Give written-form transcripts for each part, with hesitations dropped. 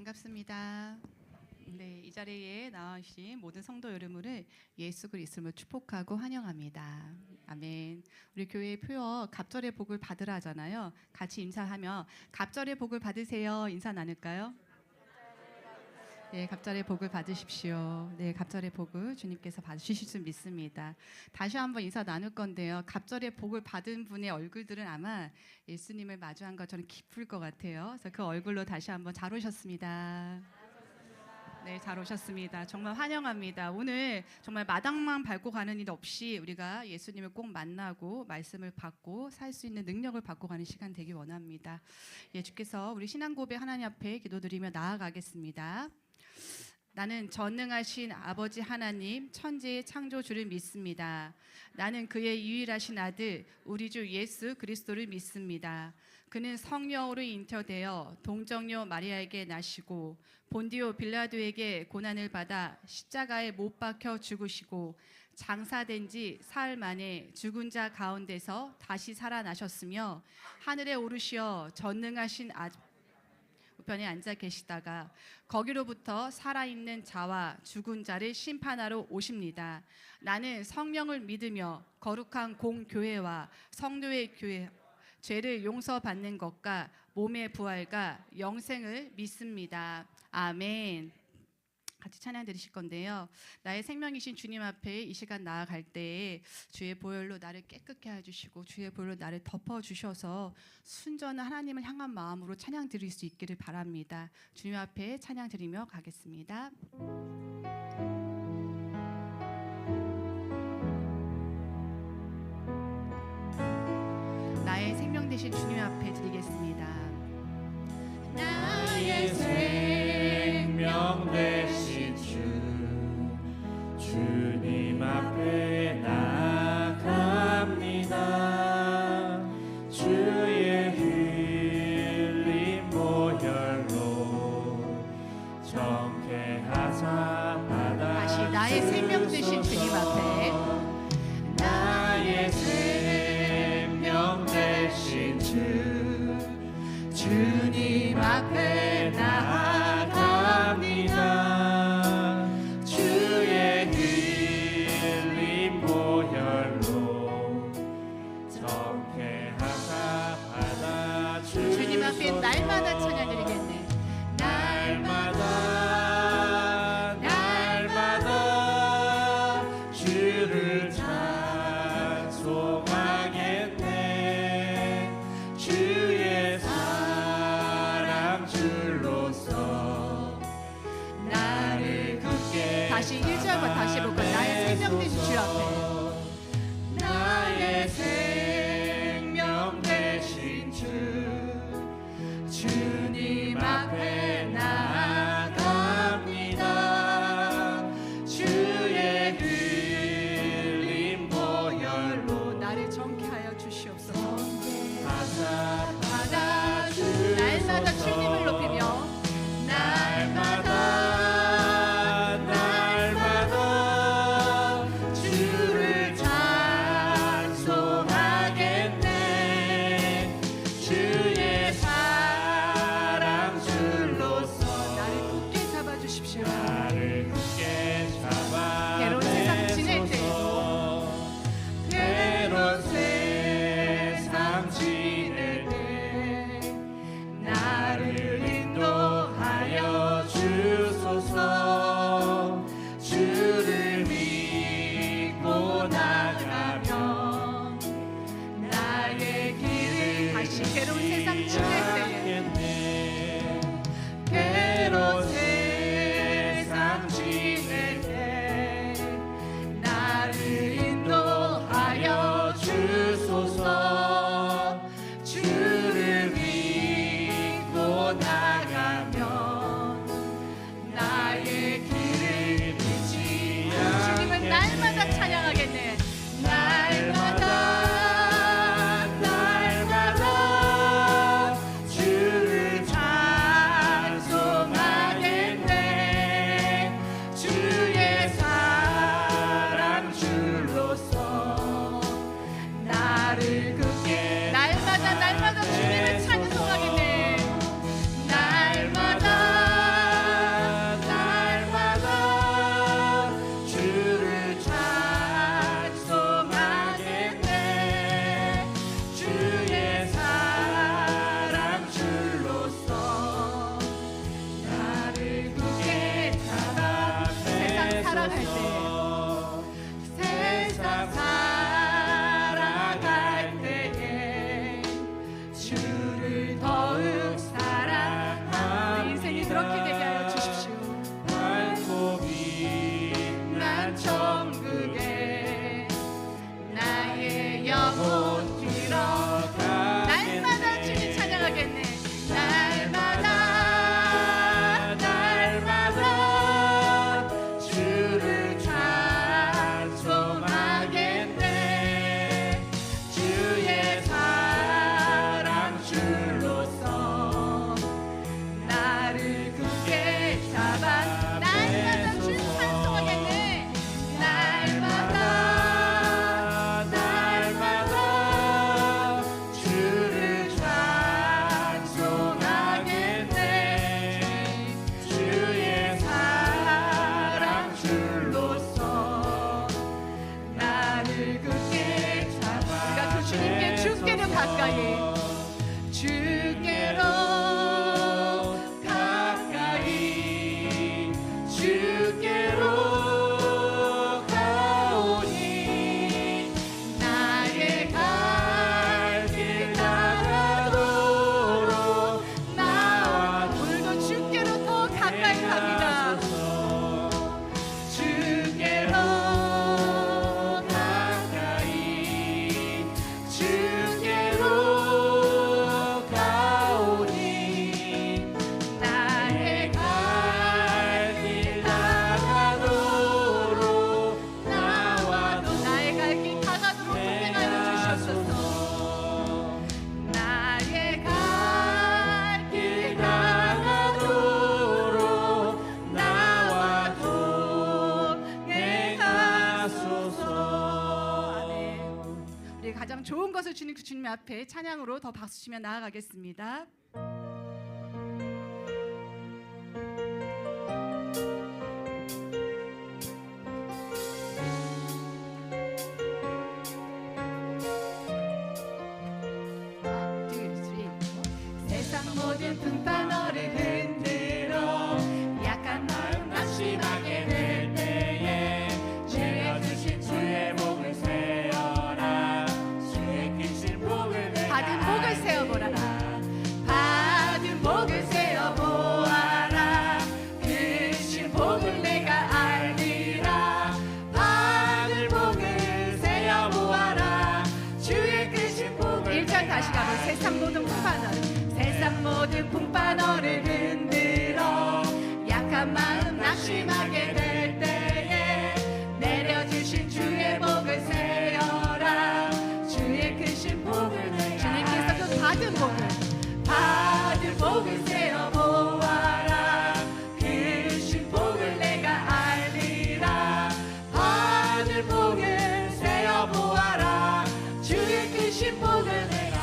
반갑습니다. 네, 이 자리에 나와주신 모든 성도 여러분을 예수 그리스도로 축복하고 환영합니다. 아멘. 우리 교회 표어 갑절의 복을 받으라 하잖아요. 같이 인사하며 갑절의 복을 받으세요. 인사 나눌까요? 네, 갑절의 복을 받으십시오. 네, 갑절의 복을 주님께서 받으실 줄 믿습니다. 다시 한번 인사 나눌 건데요. 갑절의 복을 받은 분의 얼굴들은 아마 예수님을 마주한 것처럼 기쁠 것 같아요. 그래서 그 얼굴로 다시 한번 잘 오셨습니다. 네, 잘 오셨습니다. 정말 환영합니다. 오늘 정말 마당만 밟고 가는 일 없이 우리가 예수님을 꼭 만나고 말씀을 받고 살 수 있는 능력을 받고 가는 시간 되기 원합니다. 예, 주께서 우리 신앙 고백 하나님 앞에 기도드리며 나아가겠습니다. 나는 전능하신 아버지 하나님 천지의 창조주를 믿습니다. 나는 그의 유일하신 아들 우리 주 예수 그리스도를 믿습니다. 그는 성령으로 잉태되어 동정녀 마리아에게 나시고 본디오 빌라도에게 고난을 받아 십자가에 못 박혀 죽으시고 장사된 지 사흘 만에 죽은 자 가운데서 다시 살아나셨으며 하늘에 오르시어 전능하신 우편에 앉아 계시다가 거기로부터 살아있는 자와 죽은 자를 심판하러 오십니다. 나는 성령을 믿으며 거룩한 공교회와 성도의 교회 죄를 용서받는 것과 몸의 부활과 영생을 믿습니다. 아멘. 같이 찬양 드리실 건데요. 나의 생명이신 주님 앞에 이 시간 나아갈 때에 주의 보혈로 나를 깨끗게 해주시고 주의 보혈로 나를 덮어주셔서 순전한 하나님을 향한 마음으로 찬양 드릴 수 있기를 바랍니다. 주님 앞에 찬양 드리며 가겠습니다. 나의 생명 되신 주님 앞에 드리겠습니다. 나의 생명 되신 주님 앞에 나아갑니다. 주의 흘린 보혈로 정케하사 받아 다시 나의 생명 되신 주님 앞에 나의 생명 되신 주님 앞에 나아갑니다. 주의 흘린 보혈로 정케하사 받아 주님 앞에 날마다 찬양 드리겠네. 날마다 주를 찬송하겠네. 주의 사랑 줄로서 나를 굳게 다시 1절부터 다시 해볼까요? 나의 생명 되신 주 앞에 나의 생명 되신 주님 앞에 나아갑니다. 주의 흘린 보혈로 나를 정케하여 주시옵소서. 받아 날마다 주님을 높이며 날마다 주를 찬송하겠네. 주의 사랑 줄로서 나를 굳게 잡아주십시오. 나를 굳게 잡아 괴로운 세상 지낼 때 괴로운 세상 지낼 때 나를 인도하여 주소서. 주를 믿고 나가면 나의 길을 다시 괴로운 세상 지낼 때에 때 괴로운 세상 지낼 때 나를 인도하여 주소서. 주를 믿고 나가면 나의 길을 잊지 주님을 날마다 않겠네. 찬양하겠네. 날마다 주를 찬송하겠네. 주의 사랑 줄로서 나를 굳게 날마다 주님을 찬송하겠네. 주께로 가까이 주께로 가오니 나의 갈 길 따라도록 나와 오늘도 주께로 더 가까이 갑니다. 주께로 가까이 주께로 가오니 나의 갈 길 다가도록 나와도 나의 갈 길 다가도록 동행하여 주시옵소서. 나의 갈 길 다가도록 나와 동행하소서. 아멘. 우리 가장 좋은 것을 주는 그 주님 앞에 찬양으로 더 박수 치며 나아가겠습니다. 하나, 둘, 셋. 세상 모든 풍파 너를 흔들어 약한 마음 낙심하게 될 때에 내가 주신 주의 복을 세어라. 주의 크신 복을 내가 받은 복을 세어보라라. 받은 복을 세어보아라. 크신 복을 내가 알리라. 받은 복을 세어보아라. 주의 크신 복을 1절 다시 가면 세상 모든 풍파 너를 세상 모든 풍파 너를 흔들어 약한 마음 낙심하게 될 때에 내려주신 주의 복을 세어라. 주의 크신 복을 내가 주님께서 그 받은 복을 세어보아라. 크신 복을 내가 알리라. 받은 복을 세어보아라. 주의 크신 복을 내가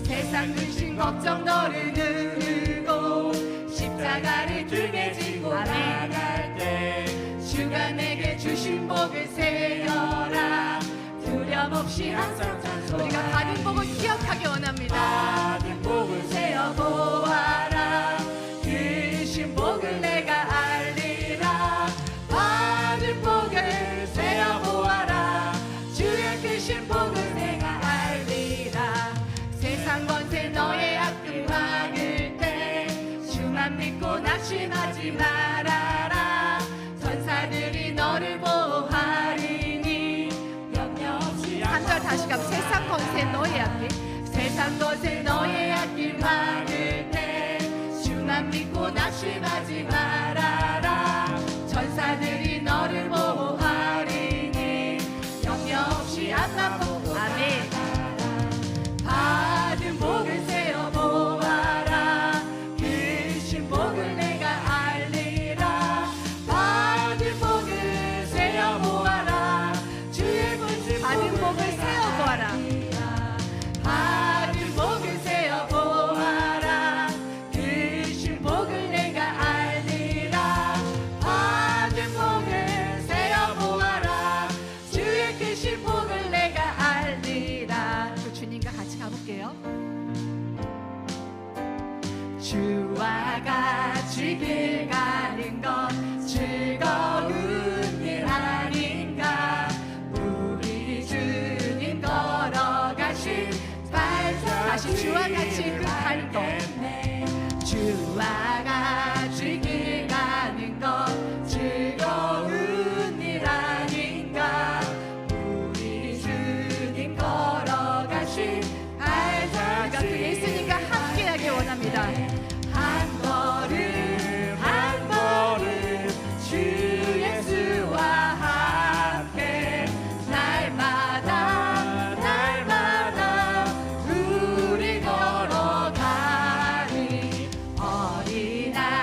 세상 근심 걱정 너를 누르고 십자가를 등에 지고 나갈 때 주가 내게 주신 복을 세어라. 두려움 없이 항상 찬송. 우리가 받은 복을 기억하기 원합니다. 받은 복을 세어보아라. 크신 복을 내가 알리라. 받은 복을 세어보아라. 주의 크신 복을 내가 알리라. 세상 권세 너의 앞길 막을 때 주만 믿고 낙심하지 말아라. 천사들이 너를 보호하리니 염려 없이 3절 다시 가면 세상 권세 너의 앞길 세상 권세 너의 앞길 막을 때 주만 믿고 낙심하지 말아라. 천사들이 너를 보호하리니 염려 없이 앞만 보고 아멘. 받은 복을 세어보아라. 크신 복을 내가 알리라. 받은 복을 세어보아라. 주의 분신 받은 복을 세어보아라. 받은 복을 세어보아라. 크신 복을 내가 알리라. 받은 복을 세어보아라. 주의 크신 복을 내가 알리라. 그 주님과 같이 가볼게요. 주와 같이 길 가는 것 즐거운 일 아닌가. 우리 주님 걸어가신 발자 다시 주와 같이 그 발동 주와 같이 길 가는 것 즐거운 일 아닌가. 우리 주님 걸어가신 발자 우리가 그 예수님과 함께하기 원합니다. 한 걸음 한 걸음 주 예수와 함께 날마다 날마다 우리 걸어가리. 어린아이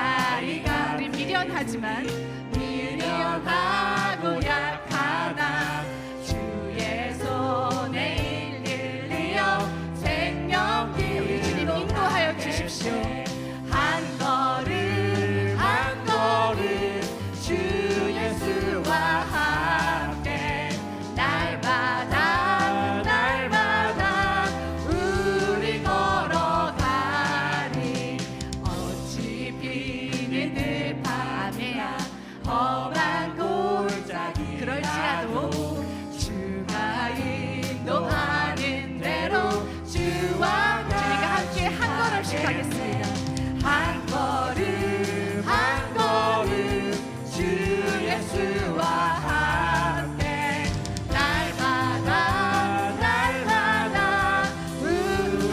고백하겠습니다. 한 걸음 한 걸음 주 예수와 함께 날마다 날마다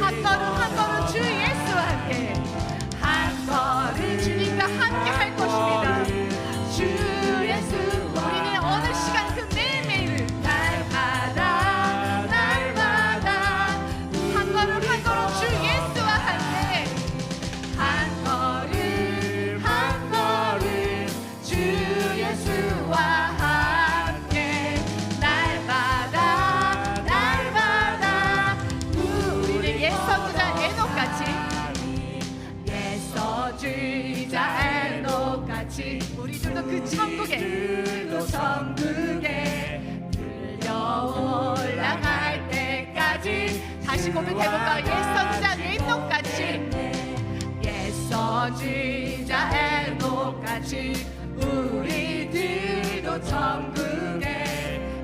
한 걸음 한 걸음 주 예수와 함께 한 걸음 주님과 함께 할 것입니다. 주 예수 우리는 어느 시간 그 매일매일 날마다 날마다 한 걸음 주 예수와 함께 한 걸음 한 걸음 주 예수와 함께 날마다 날마다 우리는 옛 선지자 에녹같이 옛 선지자 에녹같이 우리들도 그 천국에 들려 올라갈 때까지 다시 고백해볼까요? 옛 선지자 에녹같이 옛 선지자 에녹같이 우리들도 천국에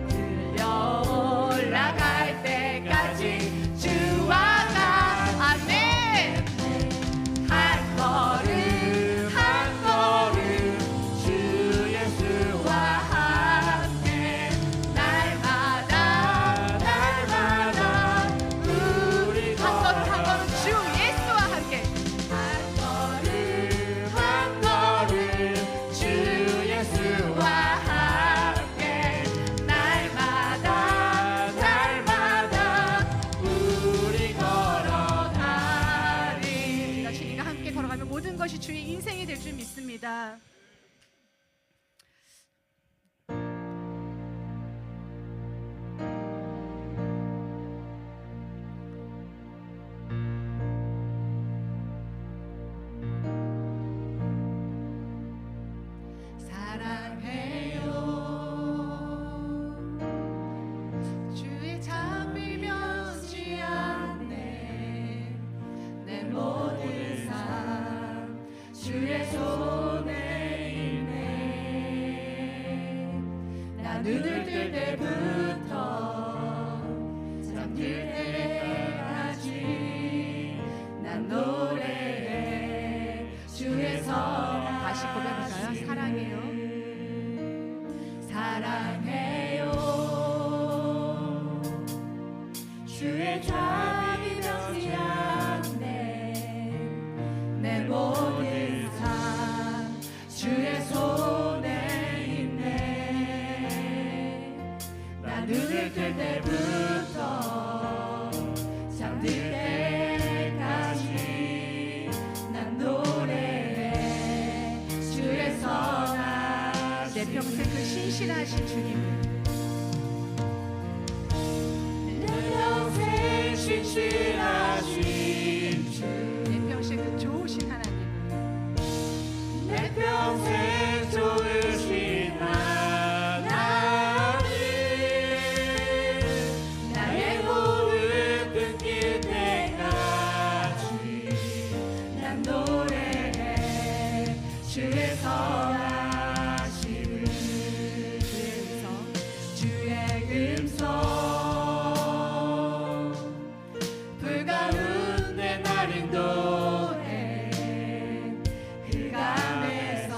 들려 올라갈 때까지 주와 나 아멘. 한 걸음 주 예수와 함께 날마다 날마다 우리 한 걸음 주 예수와 함께 한 걸음 주 예수와 함께 날마다 날마다 우리 걸어가리. 우리가 주님과 함께 걸어가면 모든 것이 주의 인생이 될 줄 믿습니다. 사랑해요 주의 자비 변치 않네 내 모든 삶 주의 손에 있네 나 눈을 뜰 때부터 잠들 때까지 난 노래해 주의 사랑 다시 고백할까요? 사랑해요 사랑해요 주의 자비 변치 않네 내 모든 삶 주의 손에 있네 나 눈을 뜰 때부터 잠들 때까지 난 노래해 주의 선하심 내 평생 그 신실하신 주님을 내 평생 신실하신 주 내 평생 그 좋으신 하나님 내 평생 좋으신 하나님 나의 호흡 끊길 때까지 난 노래해 주의 선하심을 주의 음성 불가운데 날 인도해 흑암에서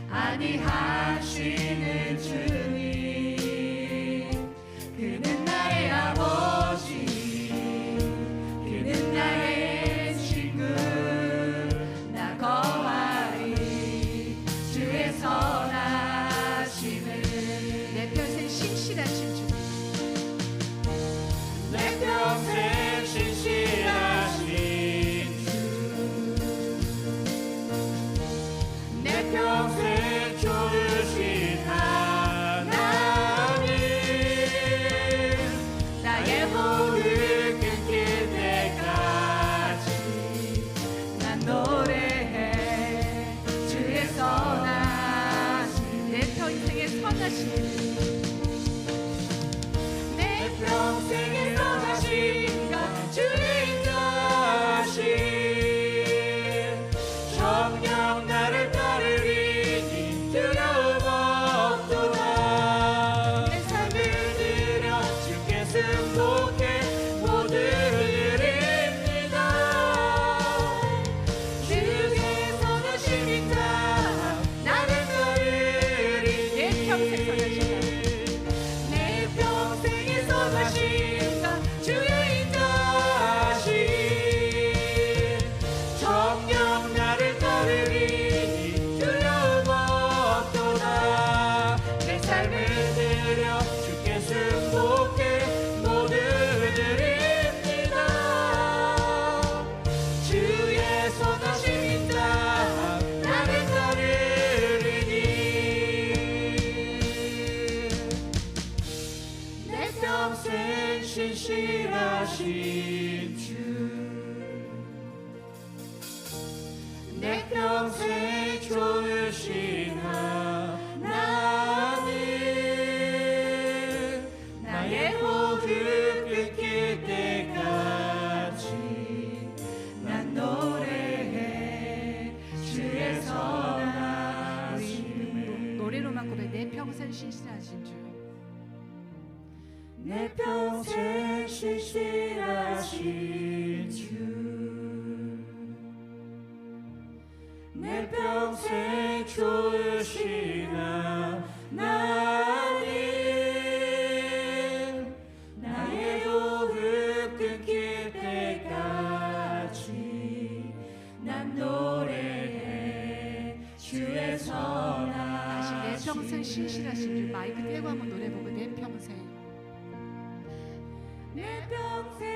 안위하시는 주님 그는 나의 아버지 그는 나의 친구 나 거하리 주의 선하심을 내 평생 신실하신 주님 내 평생 신실하신 신실하신 주 내 평생 좋으신 하나님 나의 호흡 끊길 때까지 난 노래해 주의 선하심 다시 내 평생 신실하신 주. 마이크 떼고 한번 노래 보고 내 평생. 내 평생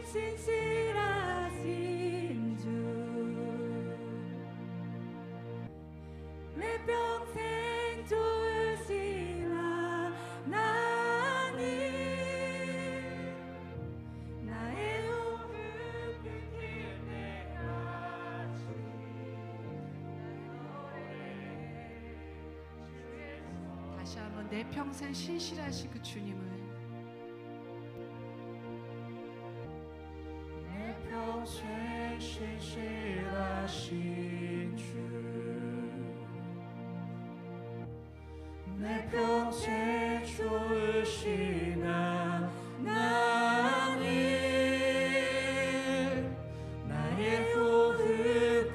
신실하신 주 내 평생 좋으신 하나님 나의 호흡 끊길 때까지 다시 한번 내 평생 신실하신 그 주님을. 내 평생 신실하신 주 내 평생 좋으신 하나님 나의 호흡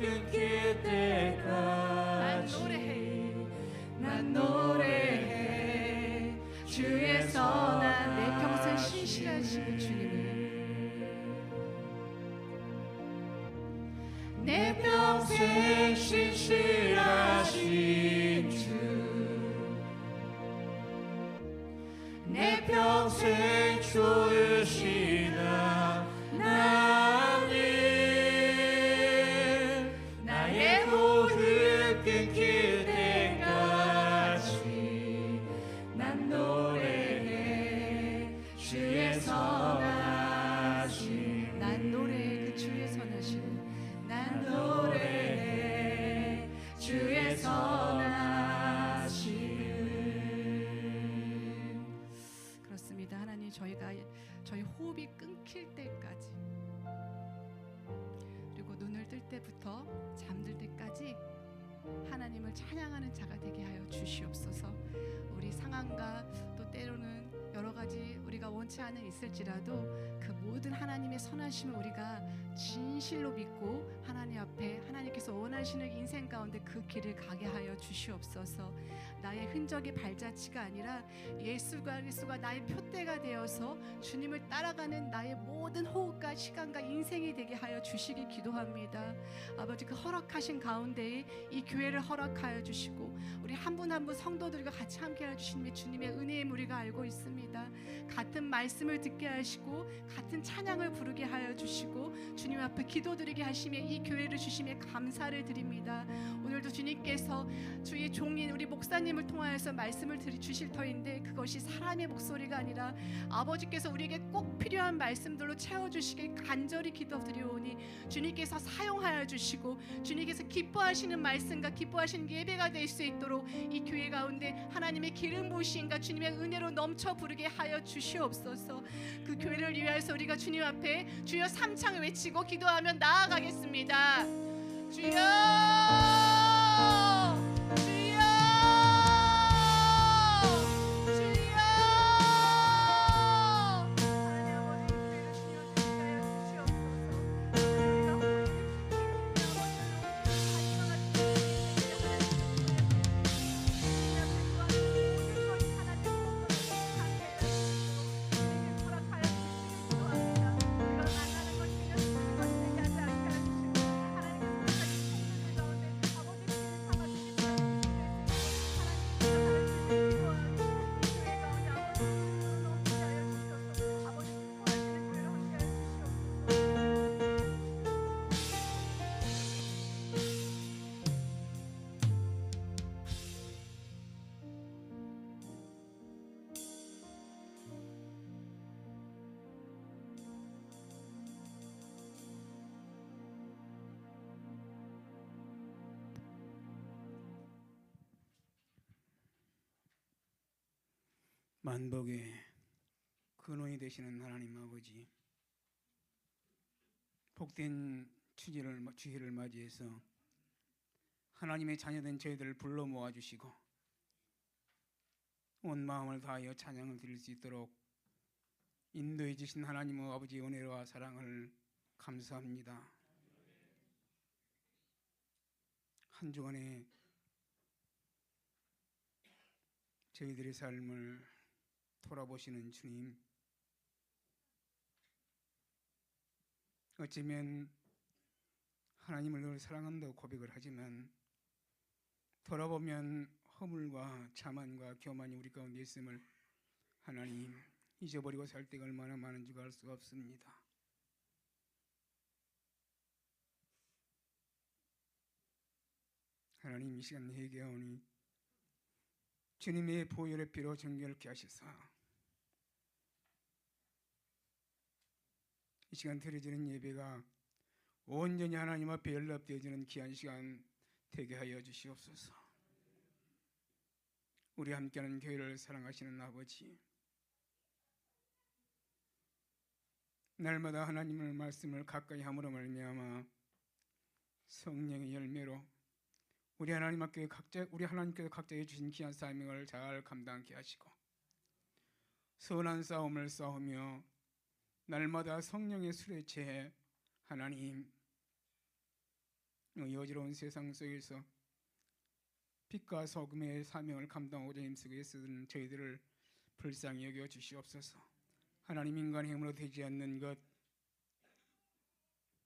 끊길 때까지 난 노래해 주의 선한 내 평생 신실하신 그 주님을. 내 평생 신실하신 주 내 평생 좋으신 하나님 나의 호흡 끊길 때까지 난 노래해 주의 선하심 난 노래해 그 주의 선하심. 난 노래해 주의 선하심 그렇습니다. 하나님, 저희 호흡이 끊길 때까지, 그리고 눈을 뜰 때부터 잠들 때까지 하나님을 찬양하는 자가 되게 하여 주시옵소서. 우리 상황과 또 때로는 여러 가지 우리가 원치 않은 있을지라도 그 모든 하나님의 선하심을 우리가 진실로 믿고 하나님 앞에 하나님께서 원하시는 인생 가운데 그 길을 가게 하여 주시옵소서. 나의 흔적이 발자취가 아니라 예수가 나의 표대가 되어서 주님을 따라가는 나의 모든 호흡과 시간과 인생이 되게 하여 주시기 기도합니다. 아버지, 그 허락하신 가운데에 이 교회를 허락하여 주시고 우리 한 분 한 분 성도들과 같이 함께 하여 주시는 주님의 은혜의 우리가 알고 있습니다. 같은 말씀을 듣게 하시고 같은 찬양을 부르게 하여 주시고 주님 앞에 기도드리게 하시며 이 교회를 주심에 감사를 드립니다. 오늘도 주님께서 주의 종인 우리 목사님을 통하여서 말씀을 주실 터인데 그것이 사람의 목소리가 아니라 아버지께서 우리에게 꼭 필요한 말씀들로 채워주시길 간절히 기도드리오니 주님께서 사용하여 주시고 주님께서 기뻐하시는 말씀과 기뻐하시는 예배가 될 수 있도록 이 교회 가운데 하나님의 기름 부으심과 주님의 은혜로 넘쳐 부르게 하여 주시옵소서. 그 교회를 위하여서 우리가 주님 앞에 주여 삼창을 외치고 기도하며 나아가겠습니다. 주여, 주여, 주여. 하나님 아버지, 교회를 주여 주시하여 만복의 근원이 되시는 하나님 아버지, 복된 주일을 맞이해서 하나님의 자녀된 저희들을 불러 모아주시고 온 마음을 다하여 찬양을 드릴 수 있도록 인도해 주신 하나님의 아버지의 은혜와 사랑을 감사합니다. 한 주간에 저희들의 삶을 돌아보시는 주님, 어쩌면 하나님을 늘 사랑한다고 고백을 하지만 돌아보면 허물과 자만과 교만이 우리 가운데 있음을 하나님 잊어버리고 살 때가 얼마나 많은지 알 수가 없습니다. 하나님, 이 시간 회개하오니 주님의 보혈의 피로 정결케 하시사 이 시간 드려지는 예배가 온전히 하나님 앞에 연락되어지는 귀한 시간 되게 하여 주시옵소서. 우리 함께하는 교회를 사랑하시는 아버지, 날마다 하나님의 말씀을 가까이 함으로 말미암아 성령의 열매로 우리 하나님께서 각자에 주신 귀한 사명을 잘 감당케 하시고 선한 싸움을 싸우며 날마다 성령의 술에 취해 하나님 이 어지러운 세상 속에서 빛과 소금의 사명을 감당하고자 힘쓰고 애쓰는 저희들을 불쌍히 여겨 주시옵소서. 하나님, 인간의 힘으로 되지 않는 것,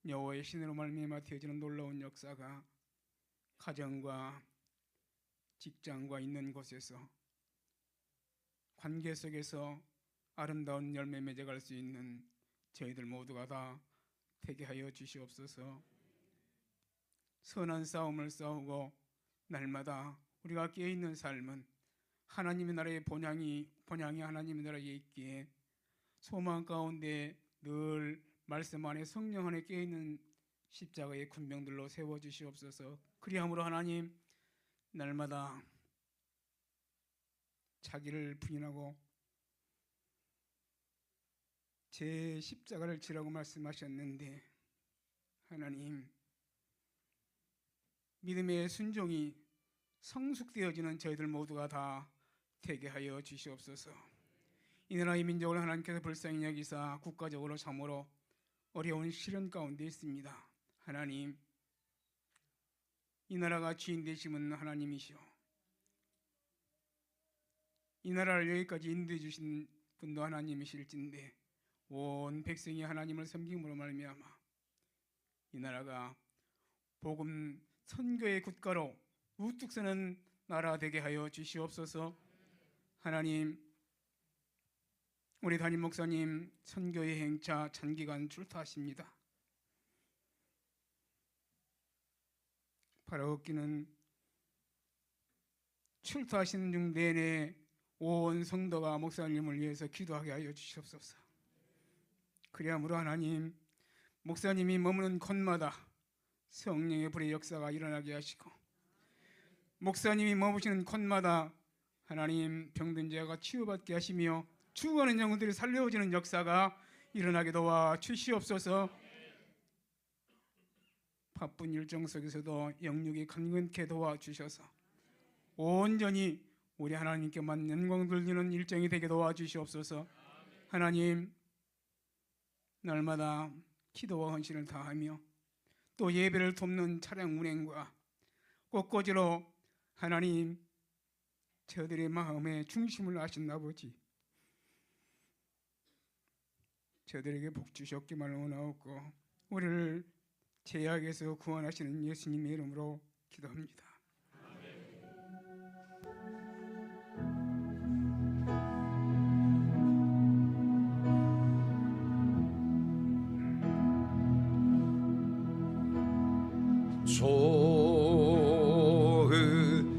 여호와의 신으로 말미암아 되어지는 놀라운 역사가 가정과 직장과 있는 곳에서 관계 속에서 아름다운 열매 맺어갈 수 있는 저희들 모두가 다 되게 하여 주시옵소서. 선한 싸움을 싸우고 날마다 우리가 깨어있는 삶은 하나님의 나라의 본향이 하나님의 나라에 있기에 소망 가운데 늘 말씀 안에 성령 안에 깨어있는 십자가의 군병들로 세워주시옵소서. 그리함으로 하나님, 날마다 자기를 부인하고 제 십자가를 지라고 말씀하셨는데 하나님, 믿음의 순종이 성숙되어지는 저희들 모두가 다 되게 하여 주시옵소서. 이 나라의 민족을 하나님께서 불쌍히 여기사 국가적으로 참으로 어려운 시련 가운데 있습니다. 하나님, 이 나라가 주인 되시는 하나님이시오. 이 나라를 여기까지 인도해 주신 분도 하나님이실진데 온 백성이 하나님을 섬김으로 말미암아 이 나라가 복음 선교의 국가로 우뚝 서는 나라 되게 하여 주시옵소서. 하나님, 우리 담임 목사님 선교의 행차 장기간 출타하십니다. 바라옵기는 출타하시는 중 내내 온 성도가 목사님을 위해서 기도하게 하여 주시옵소서. 그리함으로 하나님, 목사님이 머무는 곳마다 성령의 불의 역사가 일어나게 하시고 목사님이 머무시는 곳마다 하나님 병든 자가 치유받게 하시며 죽어가는 영혼들이 살려지는 역사가 일어나게 도와 주시옵소서. 바쁜 일정 속에서도 영육이 강건케 도와 주셔서 온전히 우리 하나님께만 영광 돌리는 일정이 되게 도와 주시옵소서. 하나님, 날마다 기도와 헌신을 다하며 또 예배를 돕는 차량 운행과 꽃꽂이로 하나님 저들의 마음의 중심을 아신 아버지, 저들에게 복 주셨기만 원하옵고 우리를 죄악에서 구원하시는 예수님의 이름으로 기도합니다.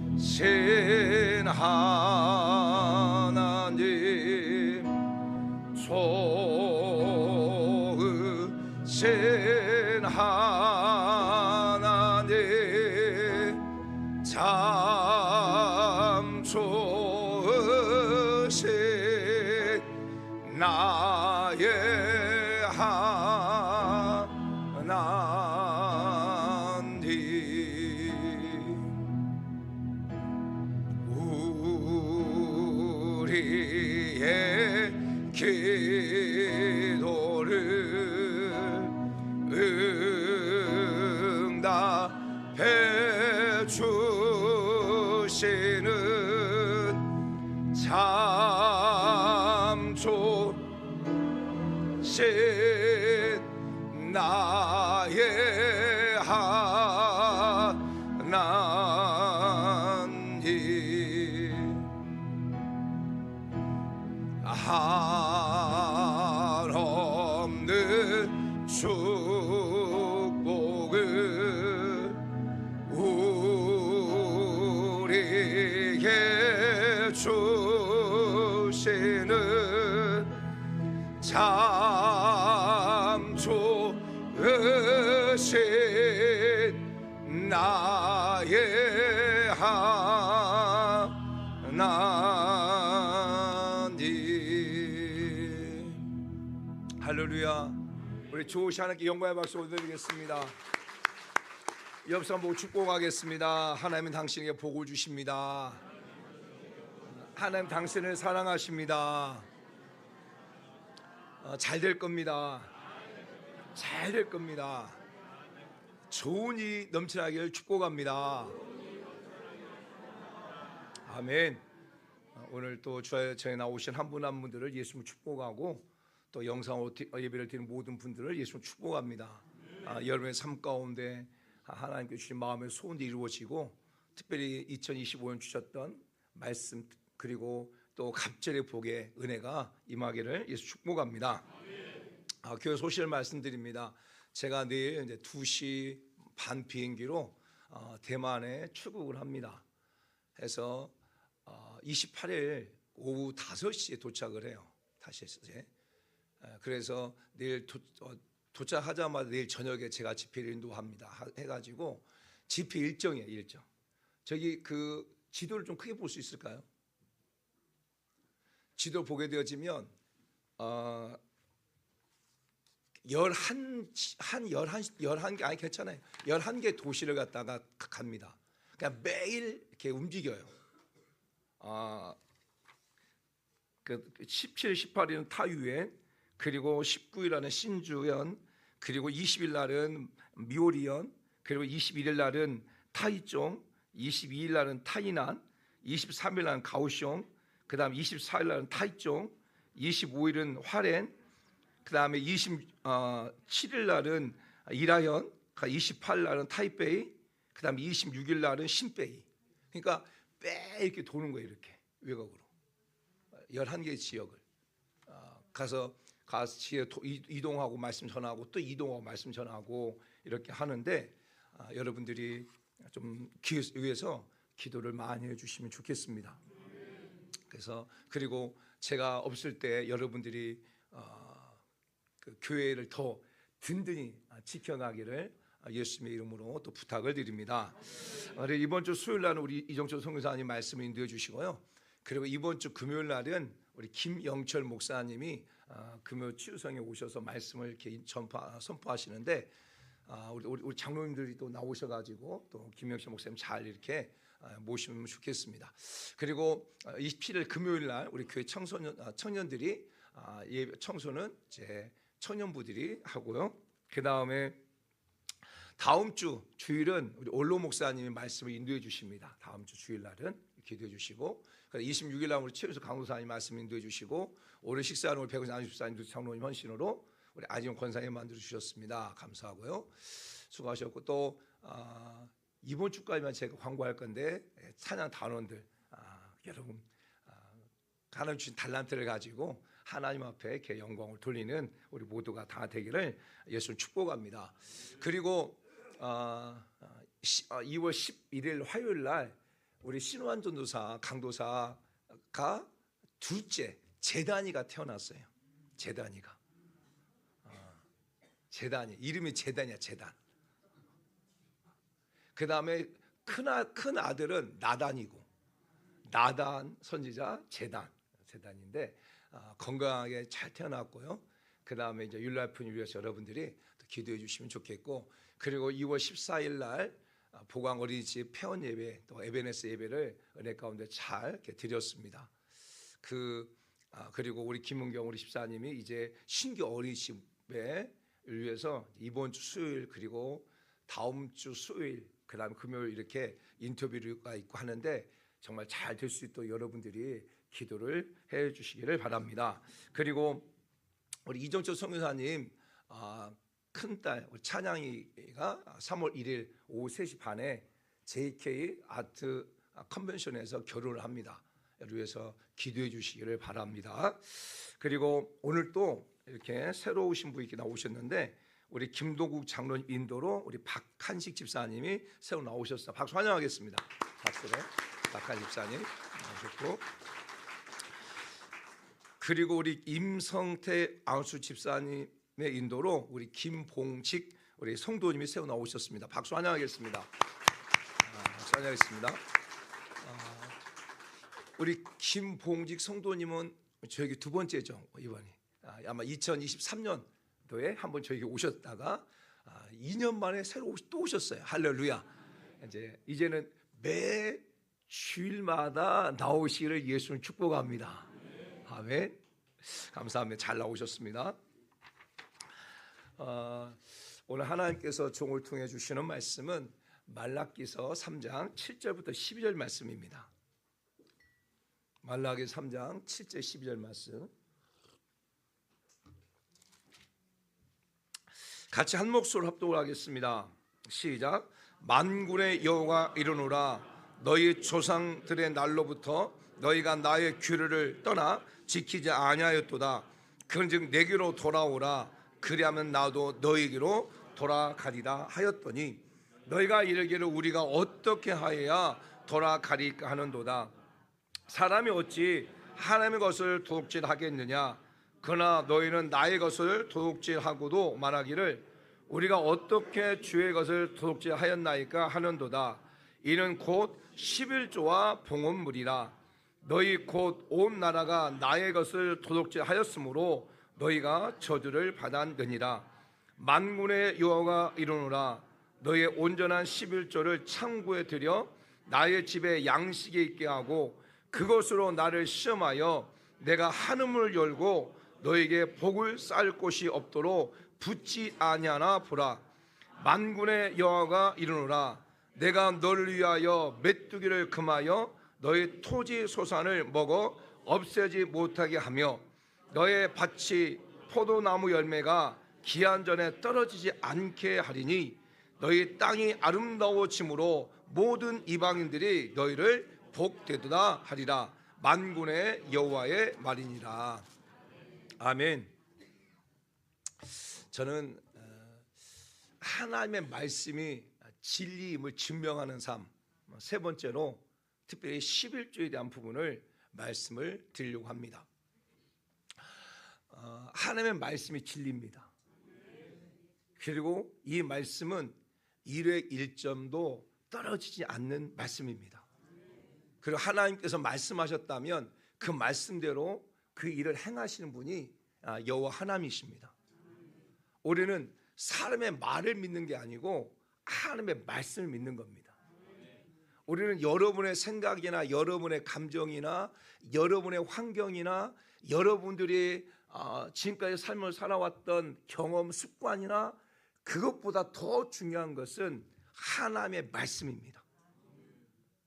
좋으신 하나님, 좋으신 하나님, 참 좋으신 나의 우리의 길 나의 하나님 한없는 축복을 우리에게 주시는 참 좋으신 나의 하나님. 할렐루야. 우리 좋으신 하나님께 영광의 박수 올려드리겠습니다. 옆 사람 보고 축복하겠습니다. 하나님은 당신에게 복을 주십니다. 하나님 당신을 사랑하십니다. 잘 될 겁니다. 잘 될 겁니다. 좋은 일이 넘쳐나기를 축복합니다. 아멘. 오늘 또 저에 나오신 한 분 한 분들을 예수님 축복하고 또 영상 예배를 드리는 모든 분들을 예수님 축복합니다. 여러분의 삶 가운데 하나님께 주신 마음의 소원이 이루어지고 특별히 2025년 주셨던 말씀 그리고 또 갑절의 복의 은혜가 임하기를 예수 축복합니다. 교회 소식을 말씀드립니다. 제가 내일 이제 2시 반 비행기로 대만에 출국을 합니다. 해서 28일 오후 5시에 도착을 해요. 다시 이제. 그래서 내일 도착하자마자 내일 저녁에 제가 집회를 인도합니다. 해가지고 집회 일정이에요. 일정. 저기 그 지도를 좀 크게 볼 수 있을까요? 지도 보게 되어지면 11개 아니 괜찮아요. 11개 도시를 갖다가 갑니다. 그냥 매일 이렇게 움직여요. 그 17, 18일은 타유엔, 그리고 19일 날은 신주현, 그리고 20일 날은 미오리현, 그리고 21일 날은 타이종, 22일 날은 타이난, 23일 날은 가오숑, 그다음 24일 날은 타이종, 25일은 화롄, 그다음에 27일 날은 이라현, 28일 날은 타이베이, 그다음에 26일 날은 신베이. 그러니까 매 이렇게 도는 거예요. 이렇게 외곽으로 11개 지역을 가서 지역 이동하고 말씀 전하고 또 이동하고 말씀 전하고 이렇게 하는데 여러분들이 좀 위해서 기도를 많이 해주시면 좋겠습니다. 그래서 그리고 제가 없을 때 여러분들이 그 교회를 더 든든히 지켜가기를 예수님의 이름으로 또 부탁을 드립니다. 이번 주 수요일 날은 우리 이정철 선교사님 말씀을 인도해 주시고요. 그리고 이번 주 금요일 날은 우리 김영철 목사님이 금요 치유성에 오셔서 말씀을 이렇게 선포하시는데 우리 장로님들이 또 나오셔가지고 또 김영철 목사님 잘 이렇게 모시면 좋겠습니다. 그리고 27일 금요일 날 우리 교회 청년들이 청소는 이제 청년부들이 하고요. 그 다음에 다음 주 주일은 우리 올로 목사님이 말씀을 인도해 주십니다. 다음 주 주일 날은 기도해 주시고 26일 날 우리 최우수 강도사님 말씀 인도해 주시고 오늘 식사는 우리 백은상 안식사님 장로님 헌신으로 우리 안지용 권사님 만들어 주셨습니다. 감사하고요. 수고하셨고 또 이번 주까지만 제가 광고할 건데 찬양 단원들 여러분 하나님 주신 달란트를 가지고 하나님 앞에 이렇게 영광을 돌리는 우리 모두가 다 되기를 예수님 축복합니다. 그리고 2월 11일 화요일 날 우리 신우한 전도사 강도사가 둘째 재단이가 태어났어요. 재단이가 재단이 이름이 재단이야. 재단. 그 다음에 큰 아들은 나단이고 나단 선지자 재단인데 건강하게 잘 태어났고요. 그 다음에 이제 율라이프를 위해서 여러분들이 기도해 주시면 좋겠고 그리고 2월 14일 날 보강 어린이집 폐원 예배 또 에베네스 예배를 은혜 가운데 잘 이렇게 드렸습니다. 그리고 우리 김은경 우리 집사님이 이제 신규 어린이집에 위해서 이번 주 수요일 그리고 다음 주 수요일 그다음 금요일 이렇게 인터뷰가 있고 하는데 정말 잘 될 수 있도록 여러분들이 기도를 해 주시기를 바랍니다. 그리고 우리 이정철 선교사님 큰딸 우리 찬양이가 3월 1일 오후 3시 반에 JK 아트 컨벤션에서 결혼을 합니다. 위해서 기도해 주시기를 바랍니다. 그리고 오늘 또 이렇게 새로 오신 분이 나오셨는데 우리 김도국 장로님 인도로 우리 박한식 집사님이 새로 나오셨어요. 박수 환영하겠습니다. 박수로 박한식 집사님 나오셨고, 그리고 우리 임성태 아우수 집사님의 인도로 우리 김봉직 우리 성도님이 새로 나오셨습니다. 박수 환영하겠습니다. 박수 환영하겠습니다. 우리 김봉직 성도님은 저에게 두 번째죠. 이번이 아마 2023년도에 한번 저에게 오셨다가 2년 만에 새로 또 오셨어요. 할렐루야. 이제는 매 주일마다 나오시기를 예수님 축복합니다. 아멘. 감사합니다. 잘 나오셨습니다. 오늘 하나님께서 종을 통해 주시는 말씀은 말라기서 3장 7절부터 12절 말씀입니다. 말라기 3장 7절 12절 말씀 같이 한 목소리로 합독을 하겠습니다. 시작. 만군의 여호와가 이르노라 너희 조상들의 날로부터 너희가 나의 규례를 떠나 지키지 아니하였도다. 그런즉 내게로 돌아오라 그리하면 나도 너희에게로 돌아가리라 하였더니 너희가 이르기를 우리가 어떻게 하여야 돌아가리까 하는도다. 사람이 어찌 하나님의 것을 도둑질하겠느냐. 그러나 너희는 나의 것을 도둑질하고도 말하기를 우리가 어떻게 주의 것을 도둑질하였나이까 하는도다. 이는 곧 11조와 봉헌물이라. 너희 곧 온 나라가 나의 것을 도둑질하였으므로 너희가 저주를 받았느니라. 만군의 여호와가 이르노라 너희의 온전한 11조를 창고에 들여 나의 집에 양식이 있게 하고 그것으로 나를 시험하여 내가 한음을 열고 너에게 복을 쌓을 곳이 없도록 붙지 아니하나 보라. 만군의 여호와가 이르노라 내가 너를 위하여 메뚜기를 금하여 너의 토지 소산을 먹어 없애지 못하게 하며 너의 밭이 포도나무 열매가 기한 전에 떨어지지 않게 하리니 너희 땅이 아름다워짐으로 모든 이방인들이 너희를 복되도다 하리라. 만군의 여호와의 말이니라. 아멘. 저는 하나님의 말씀이 진리임을 증명하는 삶, 세 번째로 특별히 11조에 대한 부분을 말씀을 드리려고 합니다. 하나님의 말씀이 진리입니다. 그리고 이 말씀은 일의 일점도 떨어지지 않는 말씀입니다. 그리고 하나님께서 말씀하셨다면 그 말씀대로 그 일을 행하시는 분이 여호와 하나님이십니다. 우리는 사람의 말을 믿는 게 아니고 하나님의 말씀을 믿는 겁니다. 우리는 여러분의 생각이나 여러분의 감정이나 여러분의 환경이나 여러분들이 지금까지 삶을 살아왔던 경험, 습관이나 그것보다 더 중요한 것은 하나님의 말씀입니다.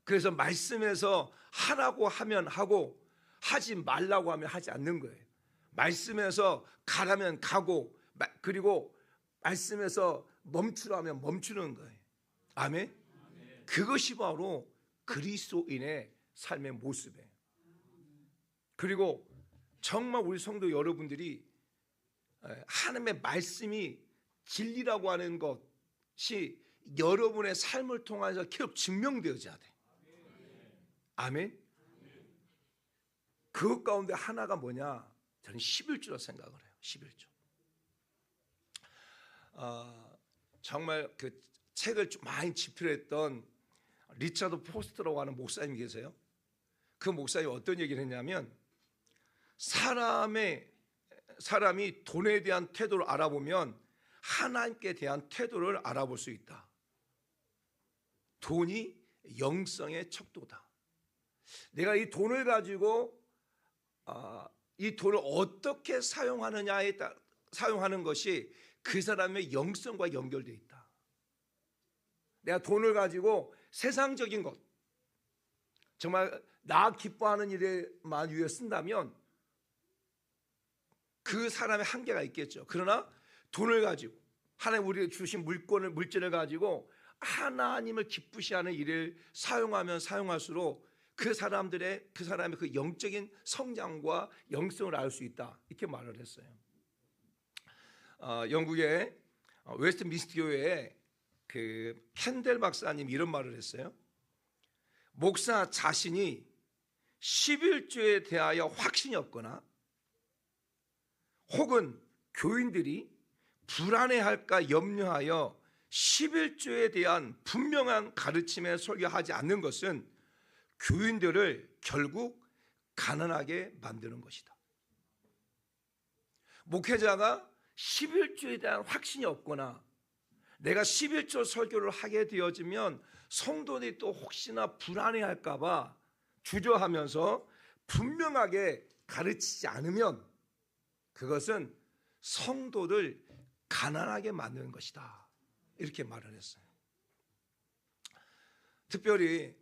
그래서 말씀에서 하라고 하면 하고 하지 말라고 하면 하지 않는 거예요. 말씀에서 가라면 가고 그리고 말씀에서 멈추라면 멈추는 거예요. 아멘. 그것이 바로 그리스도인의 삶의 모습이에요. 그리고 정말 우리 성도 여러분들이 하나님의 말씀이 진리라고 하는 것이 여러분의 삶을 통해서 계속 증명되어져야 돼. 아멘. 그것 가운데 하나가 뭐냐? 저는 11조라 생각을 해요. 11조. 정말 그 책을 좀 많이 집필했던 리차드 포스트라고 하는 목사님이 계세요. 그 목사님이 어떤 얘기를 했냐면 사람이 돈에 대한 태도를 알아보면 하나님께 대한 태도를 알아볼 수 있다. 돈이 영성의 척도다. 내가 이 돈을 가지고 이 돈을 어떻게 사용하느냐에 따라 사용하는 것이 그 사람의 영성과 연결되어 있다. 내가 돈을 가지고 세상적인 것, 정말 나 기뻐하는 일에만 위해 쓴다면 그 사람의 한계가 있겠죠. 그러나 돈을 가지고 하나님 우리에게 주신 물질을 가지고 하나님을 기쁘시 하는 일을 사용하면 사용할수록 그 사람의 그 영적인 성장과 영성을 알 수 있다, 이렇게 말을 했어요. 영국의 웨스트민스터 교회에 그 캔델 박사님 이런 말을 했어요. 목사 자신이 11조에 대하여 확신이 없거나 혹은 교인들이 불안해할까 염려하여 11조에 대한 분명한 가르침에 설교하지 않는 것은 교인들을 결국 가난하게 만드는 것이다. 목회자가 11조에 대한 확신이 없거나 내가 11조 설교를 하게 되어지면 성도들이 또 혹시나 불안해할까 봐 주저하면서 분명하게 가르치지 않으면 그것은 성도를 가난하게 만드는 것이다, 이렇게 말을 했어요. 특별히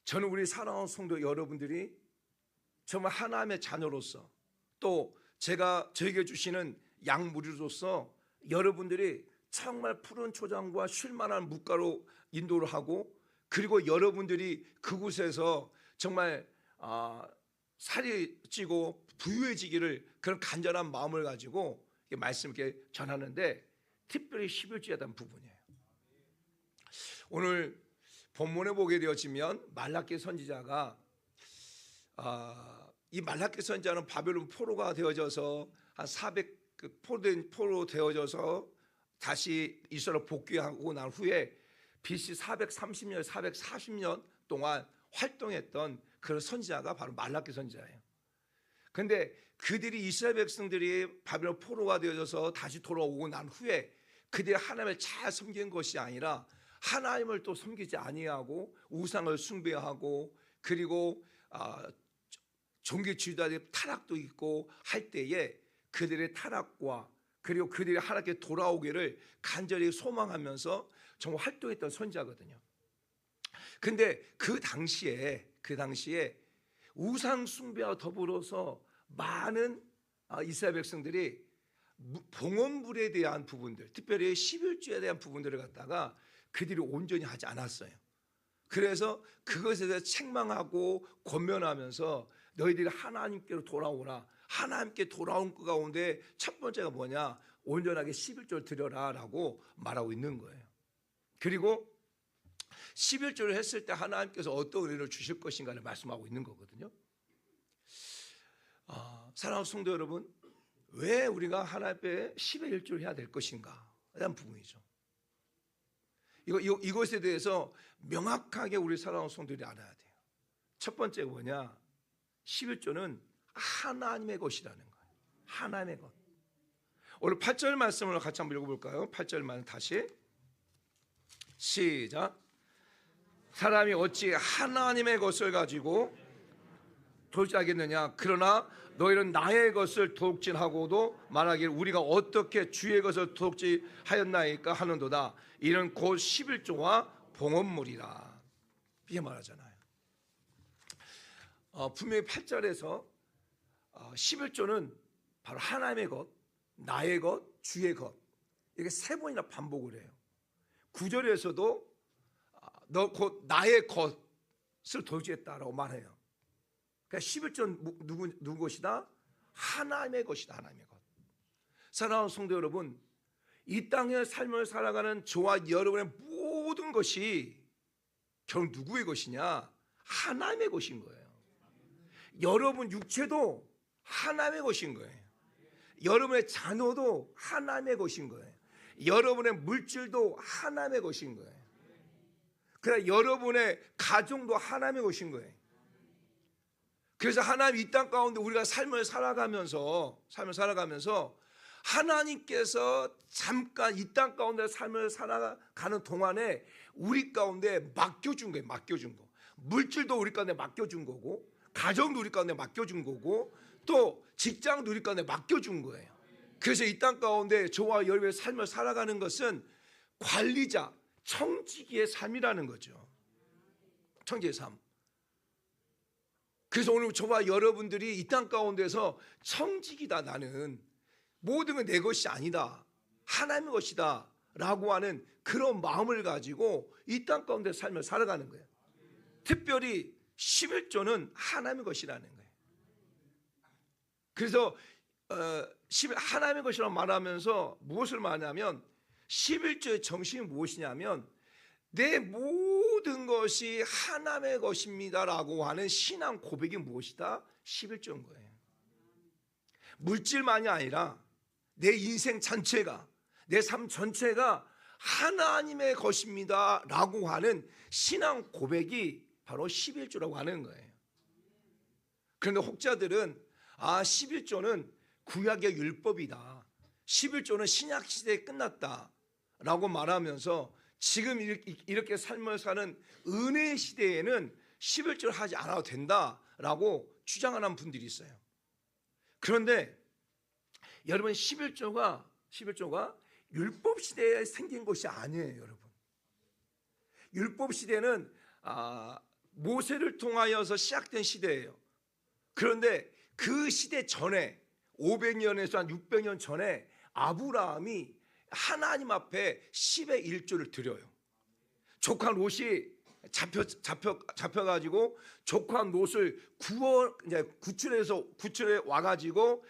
저는 우리 사랑하는 성도 여러분들이 정말 하나님의 자녀로서 또 제가 저에게 주시는 양무리로서 여러분들이 정말 푸른 초장과 쉴만한 묵가로 인도를 하고, 그리고 여러분들이 그곳에서 정말 살이 찌고 부유해지기를 그런 간절한 마음을 가지고 말씀 이렇게 전하는데, 특별히 11조에 대한 부분이에요. 오늘 본문에 보게 되어지면 말라기 선지자가 이 말라기 선지자는 바벨론 포로가 되어져서 한 400 포로 되어져서 다시 이스라엘 복귀하고 난 후에 BC 430년 440년 동안 활동했던 그런 선지자가 바로 말라기 선지자예요. 그런데 그들이 이스라엘 백성들이 바벨론 포로가 되어져서 다시 돌아오고 난 후에 그들이 하나님을 잘 섬긴 것이 아니라 하나님을 또 섬기지 아니하고 우상을 숭배하고, 그리고 종교지도자들의 타락도 있고 할 때에 그들의 타락과 그리고 그들이 하나님께 돌아오기를 간절히 소망하면서 정말 활동했던 선지자거든요. 근데 그 당시에 우상 숭배와 더불어서 많은 이스라엘 백성들이 봉헌물에 대한 부분들, 특별히 11조에 대한 부분들을 갖다가 그들이 온전히 하지 않았어요. 그래서 그것에 대해서 책망하고 권면하면서 너희들이 하나님께로 돌아오라. 하나님께 돌아온 그 가운데 첫 번째가 뭐냐? 온전하게 11조를 드려라 라고 말하고 있는 거예요. 그리고 11조를 했을 때 하나님께서 어떤 은혜를 주실 것인가를 말씀하고 있는 거거든요. 사랑하는 성도 여러분, 왜 우리가 하나님 앞에 10의 1조를 해야 될 것인가에 대한 부분이죠. 이것에 대해서 명확하게 우리 사랑하는 성도들이 알아야 돼요. 첫 번째가 뭐냐? 11조는 하나님의 것이라는 거예요. 하나님의 것. 오늘 8절 말씀을 같이 한번 읽어볼까요? 8절 말씀 다시 시작. 사람이 어찌 하나님의 것을 가지고 도둑질하겠느냐? 그러나 너희는 나의 것을 도둑질하고도 말하기를 우리가 어떻게 주의 것을 도둑질하였나이까 하는도다. 이는 곧 11조와 봉헌물이라, 이렇게 말하잖아요. 분명히 8절에서 11조는 바로 하나님의 것, 나의 것, 주의 것, 이렇게 세 번이나 반복을 해요. 9절에서도 너 곧 나의 것을 도둑질했다라고 말해요. 그러니까 11조는 누구 것이다? 하나님의 것이다. 하나님의 것. 사랑하는 성도 여러분, 이 땅의 삶을 살아가는 저와 여러분의 모든 것이 결국 누구의 것이냐? 하나님의 것인 거예요. 여러분 육체도 하나님의 것인 거예요. 여러분의 자녀도 하나님의 것인 거예요. 여러분의 물질도 하나님의 것인 거예요. 그러나 여러분의 가정도 하나님의 것인 거예요. 그래서 하나님 이 땅 가운데 우리가 삶을 살아가면서 하나님께서 잠깐 이 땅 가운데 삶을 살아가는 동안에 우리 가운데 맡겨준 거예요. 맡겨준 거. 물질도 우리 가운데 맡겨준 거고, 가정도 우리 가운데 맡겨준 거고, 또 직장도 우리 가운데 맡겨준 거예요. 그래서 이 땅 가운데 저와 여러분의 삶을 살아가는 것은 관리자, 청지기의 삶이라는 거죠. 청지기의 삶. 그래서 오늘 저와 여러분들이 이 땅 가운데서 청지기다. 나는 모든 건 내 것이 아니다. 하나님의 것이다 라고 하는 그런 마음을 가지고 이 땅 가운데 삶을 살아가는 거예요. 특별히 11조는 하나님의 것이라는 거예요. 그래서 하나님의 것이라고 말하면서 무엇을 말하냐면 11조의 정신이 무엇이냐면 내 모든 것이 하나님의 것입니다라고 하는 신앙 고백이 무엇이다? 11조인 거예요. 물질만이 아니라 내 인생 전체가, 내 삶 전체가 하나님의 것입니다라고 하는 신앙 고백이 바로 11조라고 하는 거예요. 그런데 혹자들은 11조는 구약의 율법이다, 11조는 신약 시대에 끝났다라고 말하면서 지금 이렇게 삶을 사는 은혜의 시대에는 11조를 하지 않아도 된다라고 주장하는 분들이 있어요. 그런데 여러분 11조가 율법 시대에 생긴 것이 아니에요. 여러분, 율법 시대는 모세를 통하여서 시작된 시대예요. 그런데 그 시대 전에 500년에서 한 600년 전에 아브라함이 하나님 앞에 10의 1조를 드려요. 조카 롯이 잡혀가지고 조카 롯을 구출해 와가지고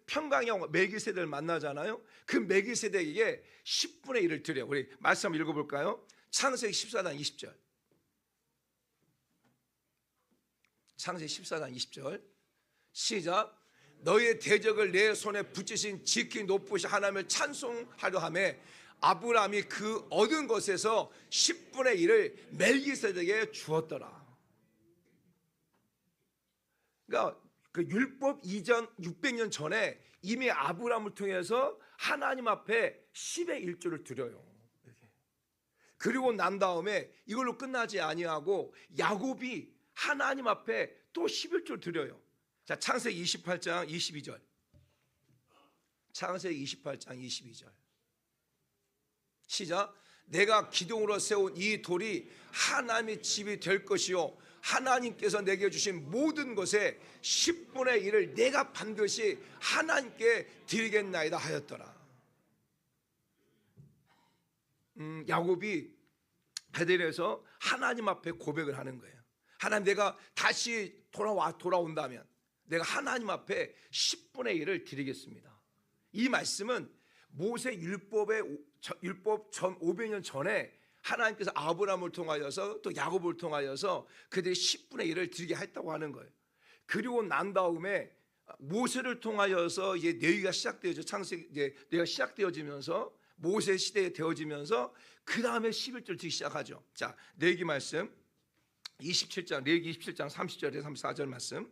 평강형 멜기세덱을 만나잖아요. 그 멜기세덱에게 10분의 1을 드려. 우리 말씀 한번 읽어볼까요? 창세기 14장 20절. 창세기 14장 20절 시작. 너희의 대적을 내 손에 붙이신 지키 높으신 하나님을 찬송하려 하매 아브라함이 그 얻은 것에서 10분의 1을 멜기세덱에게 주었더라. 그러니까 그 율법 이전 600년 전에 이미 아브라함을 통해서 하나님 앞에 10의 1조를 드려요. 그리고 난 다음에 이걸로 끝나지 아니하고 야곱이 하나님 앞에 또 11조를 드려요. 자, 창세기 28장 22절. 창세기 28장 22절. 시작. 내가 기둥으로 세운 이 돌이 하나님의 집이 될 것이요 하나님께서 내게 주신 모든 것의 10분의 1을 내가 반드시 하나님께 드리겠나이다 하였더라. 야곱이 베델에서 하나님 앞에 고백을 하는 거예요. 하나님, 내가 다시 돌아온다면 내가 하나님 앞에 10분의 1을 드리겠습니다. 이 말씀은 모세 율법 전 500년 전에 하나님께서 아브라함을 통하여서 또 야곱을 통하여서 그들이 10분의 1을 드리게 했다고 하는 거예요. 그리고 난 다음에 모세를 통하여서 이제 레위가 시작되어져 레위가 시작되어지면서 모세 시대에 되어지면서 그 다음에 11조를 드리기 시작하죠. 자, 레위기 말씀 27장 레위기 27장 30절에 34절 말씀.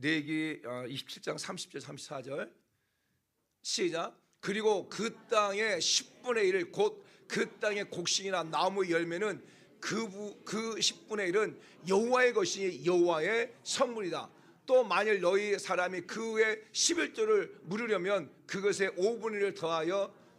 레위기 27장 30절 34절 시작. 그리고 그 땅의 10분의 1 곧 그 땅의 곡식이나 나무 열매는 그 10분의 1은 여호와의 것이니 여호와의 선물이다. 또 만일 너희 사람이 그 외 11조를 물으려면 그것에 5분의 1을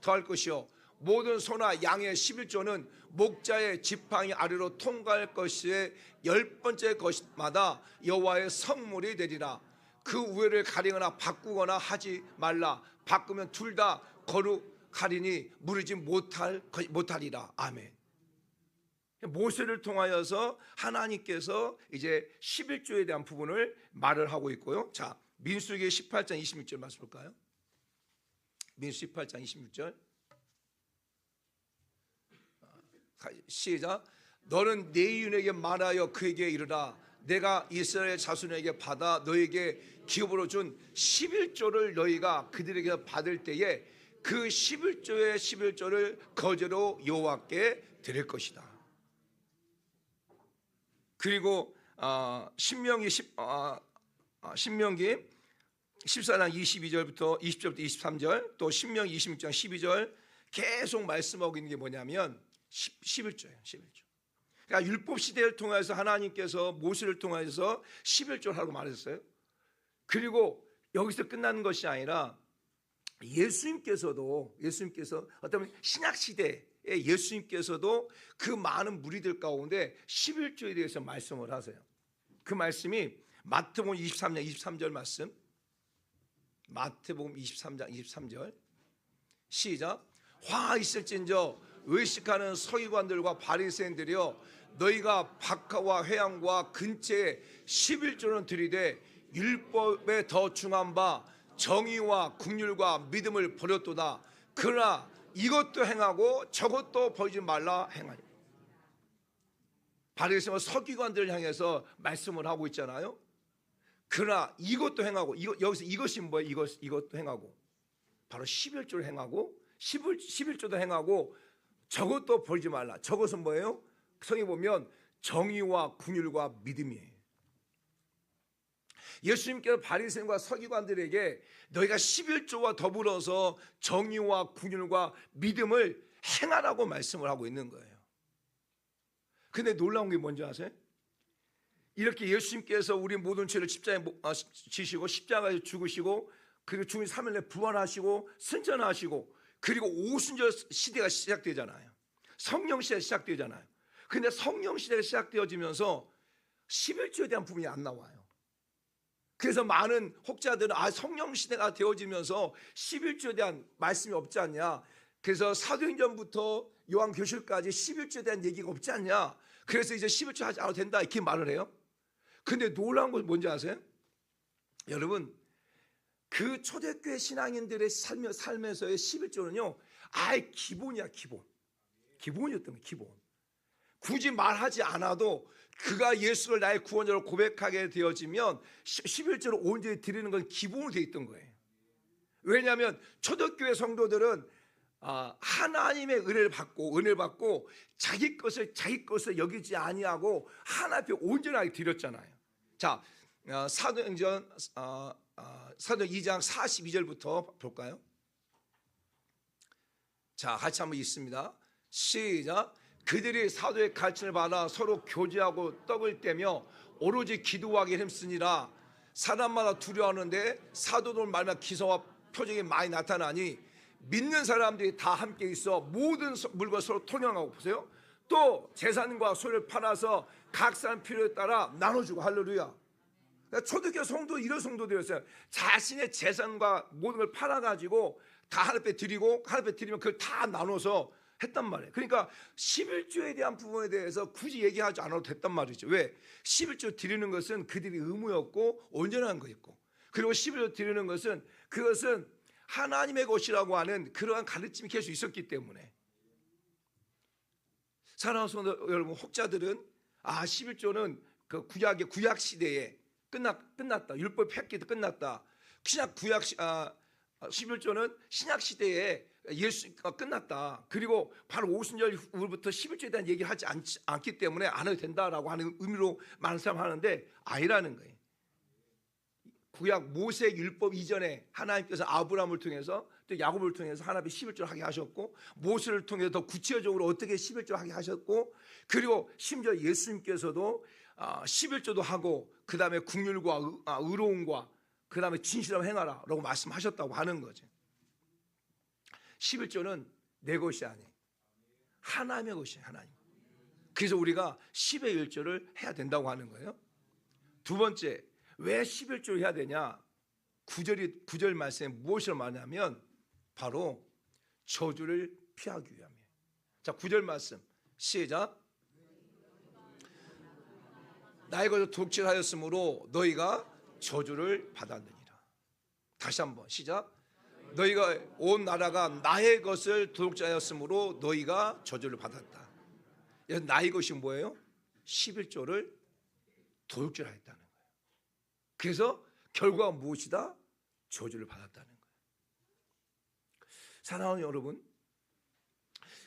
더할 것이요 모든 소나 양의 11조는 목자의 지팡이 아래로 통과할 것에 10번째 것마다 여호와의 선물이 되리라. 그 우애를 가리거나 바꾸거나 하지 말라. 바꾸면 둘 다 거룩하리니 무르지 못하리라. 아멘. 모세를 통하여서 하나님께서 이제 11조에 대한 부분을 말을 하고 있고요. 자, 민수기 18장 26절 말씀 볼까요? 민수 18장 26절 시작. 너는 내 이웃에게 말하여 그에게 이르라. 내가 이스라엘 자손에게 받아 너에게 기업으로 준 11조를 너희가 그들에게 받을 때에 그 11조의 11조를 거제로 여호와께 드릴 것이다. 그리고 신명기 14장 22절부터 20절부터 23절 또 신명기 26장 12절 계속 말씀하고 있는 게 뭐냐면 11조예요. 11조. 그러니까 율법 시대를 통해서 하나님께서 모세를 통해서 11조를 하라고 말했어요. 그리고 여기서 끝나는 것이 아니라 예수님께서 어떤 신약 시대에 예수님께서도 그 많은 무리들 가운데 11조에 대해서 말씀을 하세요. 그 말씀이 마태복음 23장 23절 말씀 마태복음 23장 23절 시작. 화 있을진저 의식하는 서기관들과 바리새인들이여 너희가 박하와 회양과 근처에 11조는 들이되 율법에 더 중한 바 정의와 긍휼과 믿음을 버렸도다. 그러나 이것도 행하고 저것도 버리지 말라 행하니. 바리새인과 서기관들을 향해서 말씀을 하고 있잖아요. 그러나 이것도 행하고 여기서 이것이 뭐예요? 이것도 행하고 바로 11조를 행하고 11조도 행하고 저것도 버리지 말라. 저것은 뭐예요? 성에 보면 정의와 긍휼과 믿음이에요. 예수님께서 바리새인과 서기관들에게 너희가 11조와 더불어서 정의와 긍휼과 믿음을 행하라고 말씀을 하고 있는 거예요. 근데 놀라운 게 뭔지 아세요? 이렇게 예수님께서 우리 모든 죄를 십자가에 지시고 십자가에 죽으시고 그리고 죽은 3일 내에 부활하시고 승천하시고 그리고 오순절 시대가 시작되잖아요. 성령 시대가 시작되잖아요. 근데 성령 시대가 시작되어지면서 11조에 대한 부분이 안 나와요. 그래서 많은 혹자들은 성령 시대가 되어지면서 11조에 대한 말씀이 없지 않냐. 그래서 사도행전부터 요한교실까지 11조에 대한 얘기가 없지 않냐. 그래서 이제 11조 하지 않아도 된다 이렇게 말을 해요. 근데 놀라운 건 뭔지 아세요? 여러분 그 초대교회 신앙인들의 삶에서의 11조는요 아예 기본이야. 기본이었던 거예요. 기본. 굳이 말하지 않아도 그가 예수를 나의 구원자로 고백하게 되어지면 11조를 온전히 드리는 건 기본으로 되어 있던 거예요. 왜냐하면 초대교회 성도들은 하나님의 은혜를 받고 자기 것을 여기지 아니하고 하나님 앞에 온전하게 드렸잖아요. 자, 사도행전 2장 42절부터 볼까요? 자, 같이 한번 읽습니다. 시작. 그들이 사도의 가르침을 받아 서로 교제하고 떡을 떼며 오로지 기도하기에 힘쓰니라. 사람마다 두려워하는데 사도들 말만 기사와 표적이 많이 나타나니 믿는 사람들이 다 함께 있어 모든 물건 서로 통용하고. 보세요. 또 재산과 소유를 팔아서 각 사람 필요에 따라 나눠주고. 할렐루야. 그러니까 초대교회 성도 이런 성도들이었어요. 자신의 재산과 모든 걸 팔아가지고 다 하나님 앞에 드리고 하나님 앞에 드리면 그걸 다 나눠서 했단 말이에요. 그러니까 11조에 대한 부분에 대해서 굳이 얘기하지 않아도 됐단 말이죠. 왜? 11조 드리는 것은 그들이 의무였고 온전한 거였고, 그리고 11조 드리는 것은 그것은 하나님의 것이라고 하는 그러한 가르침이 계속 있었기 때문에. 사랑하는 성도 여러분, 혹자들은 11조는 그 구약 시대에 끝났다. 율법 폐기도 끝났다. 11조는 신약 시대에 예수가 끝났다. 그리고 바로 오순절 후부터 11조에 대한 얘기를 하지 않기 때문에 안 해도 된다라고 하는 의미로 많은 사람 하는데 아니라는 거예요. 구약 모세 율법 이전에 하나님께서 아브라함을 통해서 또 야곱을 통해서 하나님이 11조를 하게 하셨고, 모세를 통해서 더 구체적으로 어떻게 11조를 하게 하셨고, 그리고 심지어 예수님께서도 11조도 하고 그 다음에 긍휼과 의로움과 그 다음에 진실함을 행하라 라고 말씀하셨다고 하는 거죠. 11조는 내 것이 아니에요. 하나님의 것이에요. 하나님. 그래서 우리가 10의 1조를 해야 된다고 하는 거예요. 두 번째, 왜 11조를 해야 되냐? 9절 말씀에 무엇을 말하냐면 바로 저주를 피하기 위함이에요. 자, 9절 말씀 시작. 나의 것을 독칠하였으므로 너희가 저주를 받았느니라. 다시 한번 시작. 너희가 온 나라가 나의 것을 도둑질하였으므로 너희가 저주를 받았다. 나의 것이 뭐예요? 11조를 도둑질하였다는 거예요. 그래서 결과가 무엇이다? 저주를 받았다는 거예요. 사랑하는 여러분,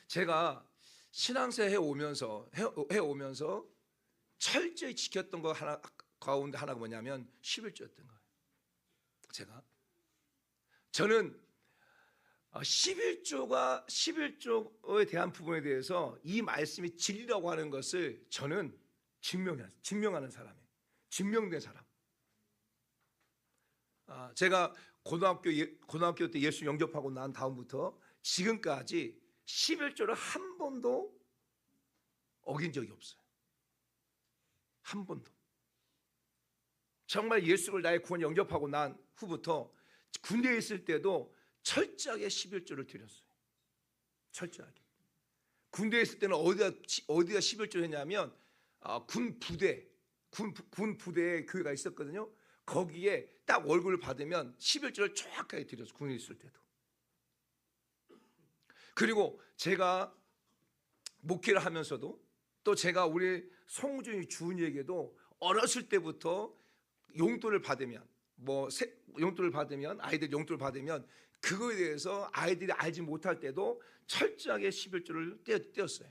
제가 신앙생활 해오면서 철저히 지켰던 거 가운데 하나가 뭐냐면 11조였던 거예요. 저는 11조에 대한 부분에 대해서 이 말씀이 진리라고 하는 것을 저는 증명하는 사람이에요. 증명된 사람. 제가 고등학교 때 예수 영접하고 난 다음부터 지금까지 11조를 한 번도 어긴 적이 없어요. 한 번도. 정말 예수를 나의 구원 영접하고 난 후부터 군대에 있을 때도 철저하게 11조를 드렸어요. 철저하게. 군대에 있을 때는 어디다 11조 했냐면 군 부대에 교회가 있었거든요. 거기에 딱 월급을 받으면 11조를 정확하게 드렸어요. 군에 있을 때도. 그리고 제가 목회를 하면서도 또 제가 우리 송준이 주은이에게도 어렸을 때부터 용돈을 받으면 용돈을 받으면 아이들 용돈을 받으면 그거에 대해서 아이들이 알지 못할 때도 철저하게 11조를 떼었어요.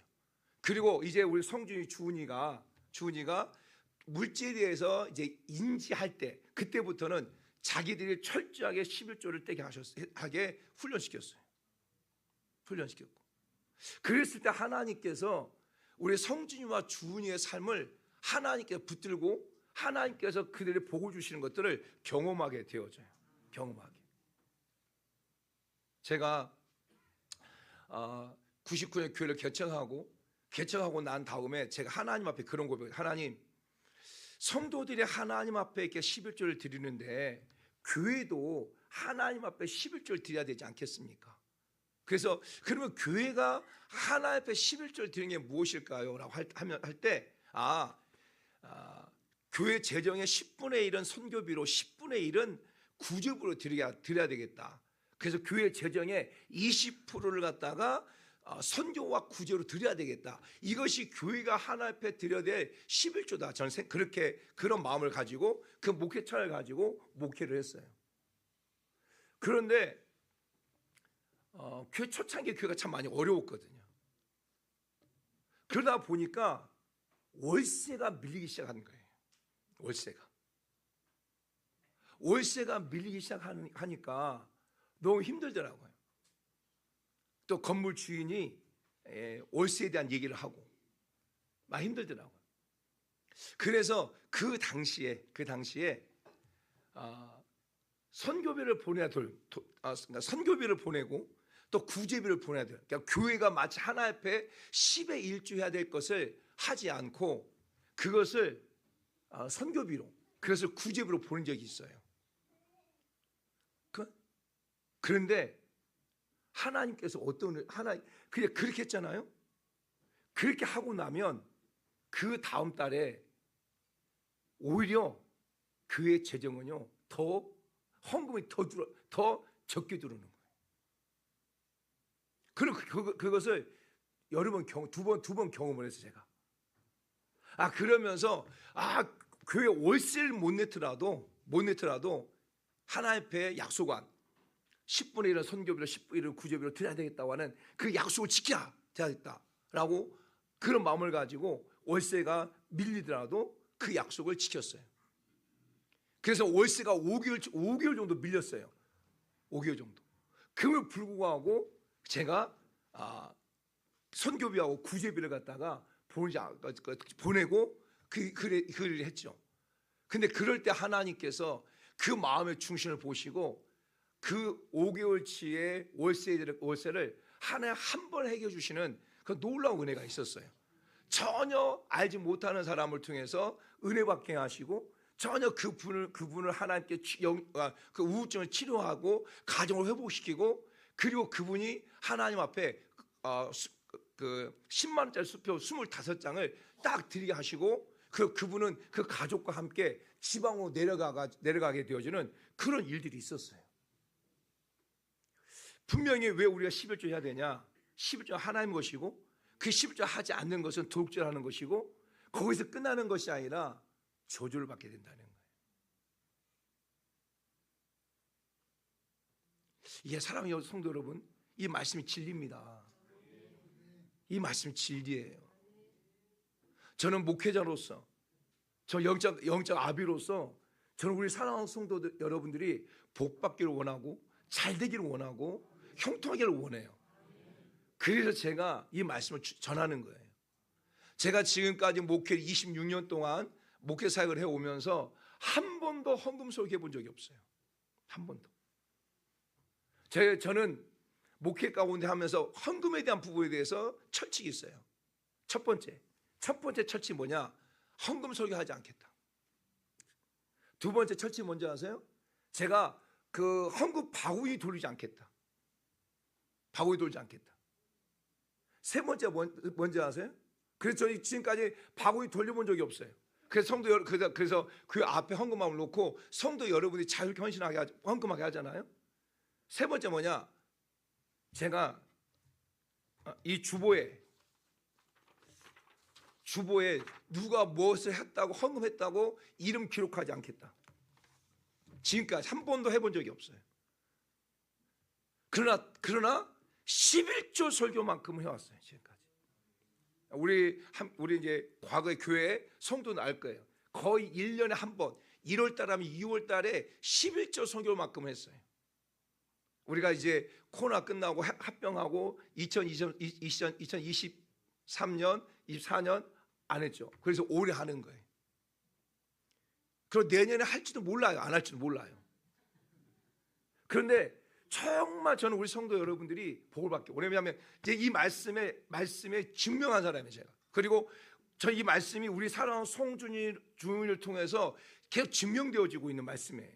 그리고 이제 우리 성준이 주은이가 물질에 대해서 이제 인지할 때 그때부터는 자기들이 철저하게 11조를 떼게 하게 훈련시켰어요. 훈련시켰고 그랬을 때 하나님께서 우리 성준이와 주은이의 삶을 하나님께 붙들고 하나님께서 그들의 복을 주시는 것들을 경험하게 되어져요. 경험하게. 제가 99년 교회를 개척하고 난 다음에 제가 하나님 앞에 그런 고백을 하나님 성도들이 하나님 앞에 이렇게 11조를 드리는데 교회도 하나님 앞에 11조를 드려야 되지 않겠습니까? 그래서 그러면 교회가 하나님 앞에 11조를 드리는 게 무엇일까요? 라고 할 때 교회 재정의 10분의 1은 선교비로 10분의 1은 구제비로 드려야 되겠다. 그래서 교회 재정의 20%를 갖다가 선교와 구제로 드려야 되겠다. 이것이 교회가 하나님 앞에 드려야 될 11조다. 저는 그런 마음을 가지고 그 목회차를 가지고 목회를 했어요. 그런데 교회 초창기 교회가 참 많이 어려웠거든요. 그러다 보니까 월세가 밀리기 시작하는 거예요. 월세가 밀리기 시작하니까 너무 힘들더라고요. 또 건물 주인이 월세에 대한 얘기를 하고 많이 힘들더라고요. 그래서 그 당시에 선교비를 선교비를 보내고 또 구제비를 보내야 돼요. 그러니까 교회가 마치 하나 앞에 10의 1조 해야 될 것을 하지 않고 그것을 선교비로 그래서 구제비로 보낸 적이 있어요. 그런데 하나님께서 그냥 그렇게 했잖아요. 그렇게 하고 나면 그 다음 달에 오히려 교회 재정은요 헌금이 더 적게 들어오는 거예요. 그리고 그것을 여러 번 두 번 경험을 했어요. 제가. 그러면서 교회 월세를 못 내더라도 하나님 앞에 약속한 10분의 1은 선교비로 10분의 1은 구제비로 드려야 되겠다고 하는 그 약속을 지켜야 되겠다라고 그런 마음을 가지고 월세가 밀리더라도 그 약속을 지켰어요. 그래서 월세가 5개월 정도 밀렸어요. 5개월 정도. 그걸 불구하고 제가 선교비하고 구제비를 갖다가 보내고 그 일을 했죠. 근데 그럴 때 하나님께서 그 마음의 중심을 보시고 그 5개월치의 월세를 하나에 한 번 해결해 주시는 그 놀라운 은혜가 있었어요. 전혀 알지 못하는 사람을 통해서 은혜 받게 하시고 전혀 그분을 하나님께 그 우울증을 치료하고 가정을 회복시키고 그리고 그분이 하나님 앞에 그 10만 원짜리 수표 25장을 딱 드리게 하시고 그분은 그 가족과 함께 지방으로 내려가게 되어지는 그런 일들이 있었어요. 분명히 왜 우리가 11조 해야 되냐? 11조 하나님 것이고 그 11조 하지 않는 것은 도둑질하는 것이고 거기서 끝나는 것이 아니라 저주를 받게 된다는 거예요. 이게 사랑하는 성도 여러분, 이 말씀이 진리입니다. 이 말씀이 진리예요. 저는 목회자로서 저 영적 아비로서 저는 우리 사랑하는 성도 여러분들이 복 받기를 원하고 잘 되기를 원하고 형통하기를 원해요. 그래서 제가 이 말씀을 전하는 거예요. 제가 지금까지 목회 26년 동안 목회 사역을 해오면서 한 번도 헌금 소유해 본 적이 없어요. 한 번도. 저는 목회 가운데 하면서 헌금에 대한 부분에 대해서 철칙이 있어요. 첫 번째 철칙이 뭐냐? 헌금 소유하지 않겠다. 두 번째 철칙이 뭔지 아세요? 제가 그 헌금 바구니 돌리지 않겠다. 바구니 돌리지 않겠다. 세 번째 뭔지 아세요? 그래서 저희 지금까지 바구니 돌려본 적이 없어요. 그래서 성도 그래서 그 앞에 헌금함을 놓고 성도 여러분이 자유롭게 헌금하게 하잖아요. 세 번째 뭐냐? 제가 이 주보에 누가 무엇을 했다고 헌금했다고 이름 기록하지 않겠다. 지금까지 한 번도 해본 적이 없어요. 그러나 11조 설교만큼은 해왔어요. 지금까지. 우리 이제 과거의 교회 성도는 알 거예요. 거의 1년에 한 번, 1월 달 하면 2월 달에 11조 설교만큼은 했어요. 우리가 이제 코로나 끝나고 합병하고 2023년, 24년 안 했죠. 그래서 올해 하는 거예요. 그리고 내년에 할지도 몰라요. 안 할지도 몰라요. 그런데 정말 저는 우리 성도 여러분들이 복을 받게. 왜냐하면 이제 이 말씀에 증명한 사람이에요. 제가. 그리고 저 이 말씀이 우리 사랑하는 송준이를 통해서 계속 증명되어지고 있는 말씀이에요.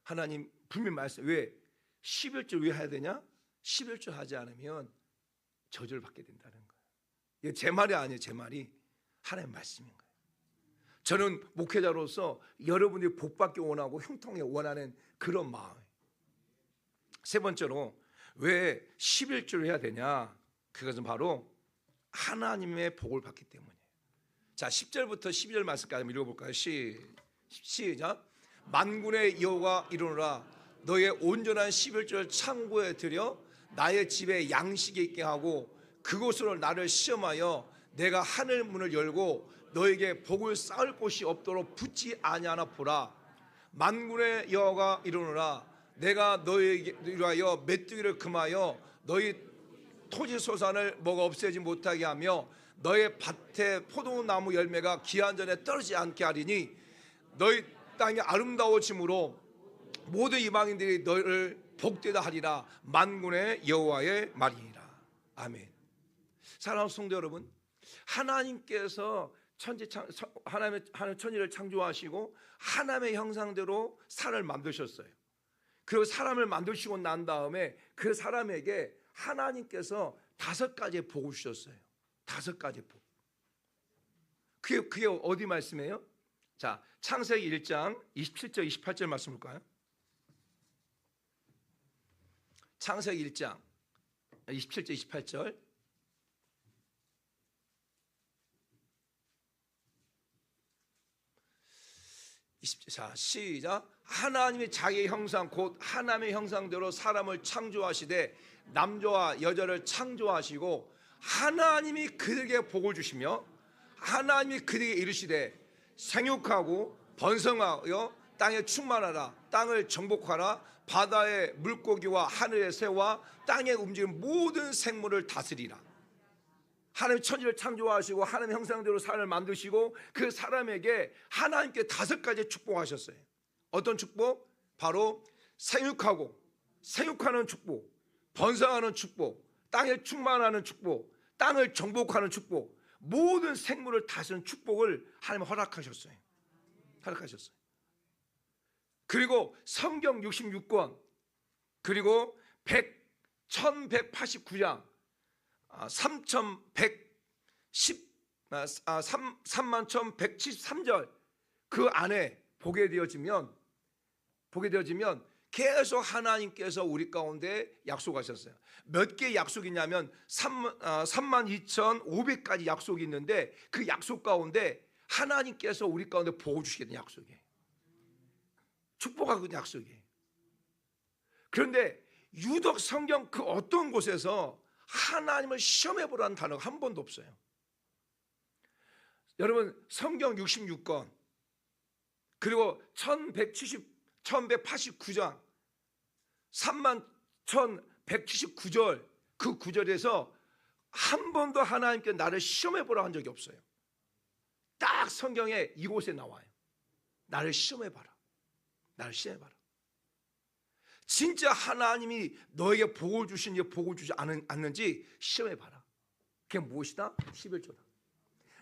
하나님 분명 말씀. 왜 11조 왜 해야 되냐? 11조 하지 않으면 저주를 받게 된다는 거예요. 이게 제 말이 아니에요. 제 말이 하나님의 말씀인 거예요. 저는 목회자로서 여러분들이 복받기 원하고 형통에 원하는 그런 마음이에요. 세 번째로 왜 11조를 해야 되냐? 그것은 바로 하나님의 복을 받기 때문이에요. 자, 10절부터 12절 말씀까지 한번 읽어볼까요? 시작. 만군의 여호와가 이르노라 너의 온전한 11조를 창고에 들여 나의 집에 양식이 있게 하고 그곳으로 나를 시험하여 내가 하늘 문을 열고 너에게 복을 쌓을 곳이 없도록 붙지 아니하나 보라. 만군의 여호와가 이르노라 내가 너에게 위하여 메뚜기를 금하여 너희 토지 소산을 먹어 없애지 못하게 하며 너의 밭에 포도나무 열매가 기한전에 떨어지지 않게 하리니 너희 땅이 아름다워짐으로 모든 이방인들이 너를 복되다 하리라. 만군의 여호와의 말이니라. 아멘. 사랑하는 성도 여러분, 하나님께서 하나님 천지를 창조하시고 하나님의 형상대로 사람을 만드셨어요. 그리고 사람을 만드시고 난 다음에 그 사람에게 하나님께서 5가지의 복을 주셨어요. 5가지 복. 그게 어디 말씀이에요? 자, 창세기 1장 27절 28절 말씀 볼까요? 창세기 1장 27절 28절. 자, 시작. 하나님이 자기의 형상 곧 하나님의 형상대로 사람을 창조하시되 남자와 여자를 창조하시고 하나님이 그들에게 복을 주시며 하나님이 그들에게 이르시되 생육하고 번성하여 땅에 충만하라. 땅을 정복하라. 바다의 물고기와 하늘의 새와 땅에 움직이는 모든 생물을 다스리라. 하나님 천지를 창조하시고 하나님 형상대로 사람을 만드시고 그 사람에게 하나님께 5가지 축복하셨어요. 어떤 축복? 바로 생육하는 축복, 번성하는 축복, 땅에 충만하는 축복, 땅을 정복하는 축복, 모든 생물을 다스리는 축복을 하나님 허락하셨어요. 그리고 성경 66권 그리고 1189장 3173절 그 안에 보게 되어지면 계속 하나님께서 우리 가운데 약속하셨어요. 몇 개의 약속이냐면 32,500가지 약속이 있는데 그 약속 가운데 하나님께서 우리 가운데 복을 주시겠다는 약속이에요. 축복하고 약속이에요. 그런데 유독 성경 그 어떤 곳에서 하나님을 시험해보라는 단어가 한 번도 없어요. 여러분 성경 66권 그리고 1189장 31,179절 그 구절에서 한 번도 하나님께 나를 시험해보라 한 적이 없어요. 딱 성경에 이곳에 나와요. 나를 시험해봐라. 진짜 하나님이 너에게 복을 주시는지 복을 주지 않는지 시험해봐라. 그게 무엇이다? 11조다.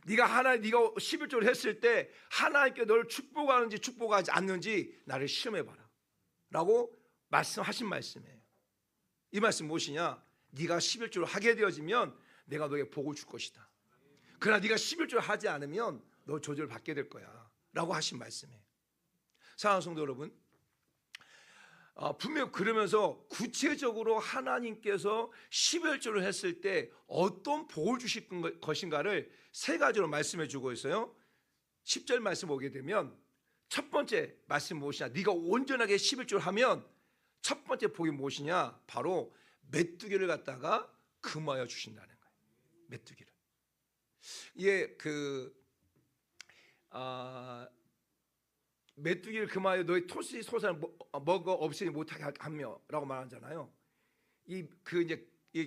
네가 11조를 했을 때 하나님께 너를 축복하는지 축복하지 않는지 나를 시험해봐라 라고 말씀하신 말씀이에요. 이 말씀 무엇이냐? 네가 11조를 하게 되어지면 내가 너에게 복을 줄 것이다. 그러나 네가 11조를 하지 않으면 너 저주를 받게 될 거야 라고 하신 말씀이에요. 사랑하는 성도 여러분, 분명 그러면서 구체적으로 하나님께서 11조를 했을 때 어떤 복을 주실 것인가를 세 가지로 말씀해 주고 있어요. 10절 말씀 보게 되면 첫 번째 말씀 무엇이냐? 네가 온전하게 11조를 하면 첫 번째 복이 무엇이냐? 바로 메뚜기를 갖다가 금하여 주신다는 거예요. 메뚜기를. 이게 메뚜기를 금하여 너희 토시 소산을 먹어 없애지 못하게 하며라고 말하잖아요. 이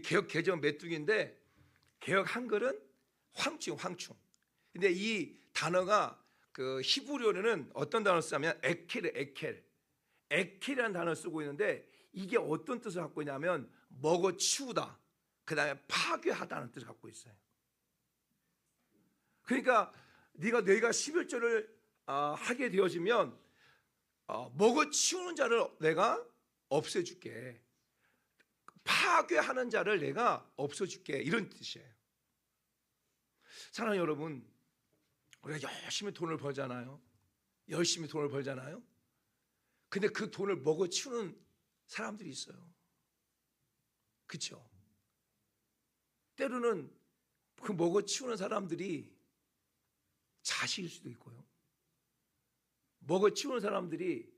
개역 개정 메뚜기인데 개역 한글은 황충. 근데 이 단어가 그 히브리어로는 어떤 단어를 쓰냐면 에켈이라는 단어를 쓰고 있는데 이게 어떤 뜻을 갖고 있냐면 먹어 치우다, 그 다음에 파괴하다는 뜻을 갖고 있어요. 그러니까 너희가 11조를 하게 되어지면 먹어 치우는 자를 내가 없애줄게, 파괴하는 자를 내가 없애줄게, 이런 뜻이에요. 사랑하는 여러분, 우리가 열심히 돈을 벌잖아요. 근데 그 돈을 먹어 치우는 사람들이 있어요. 그렇죠? 때로는 그 먹어 치우는 사람들이 자식일 수도 있고요. 먹어 치우는 사람들이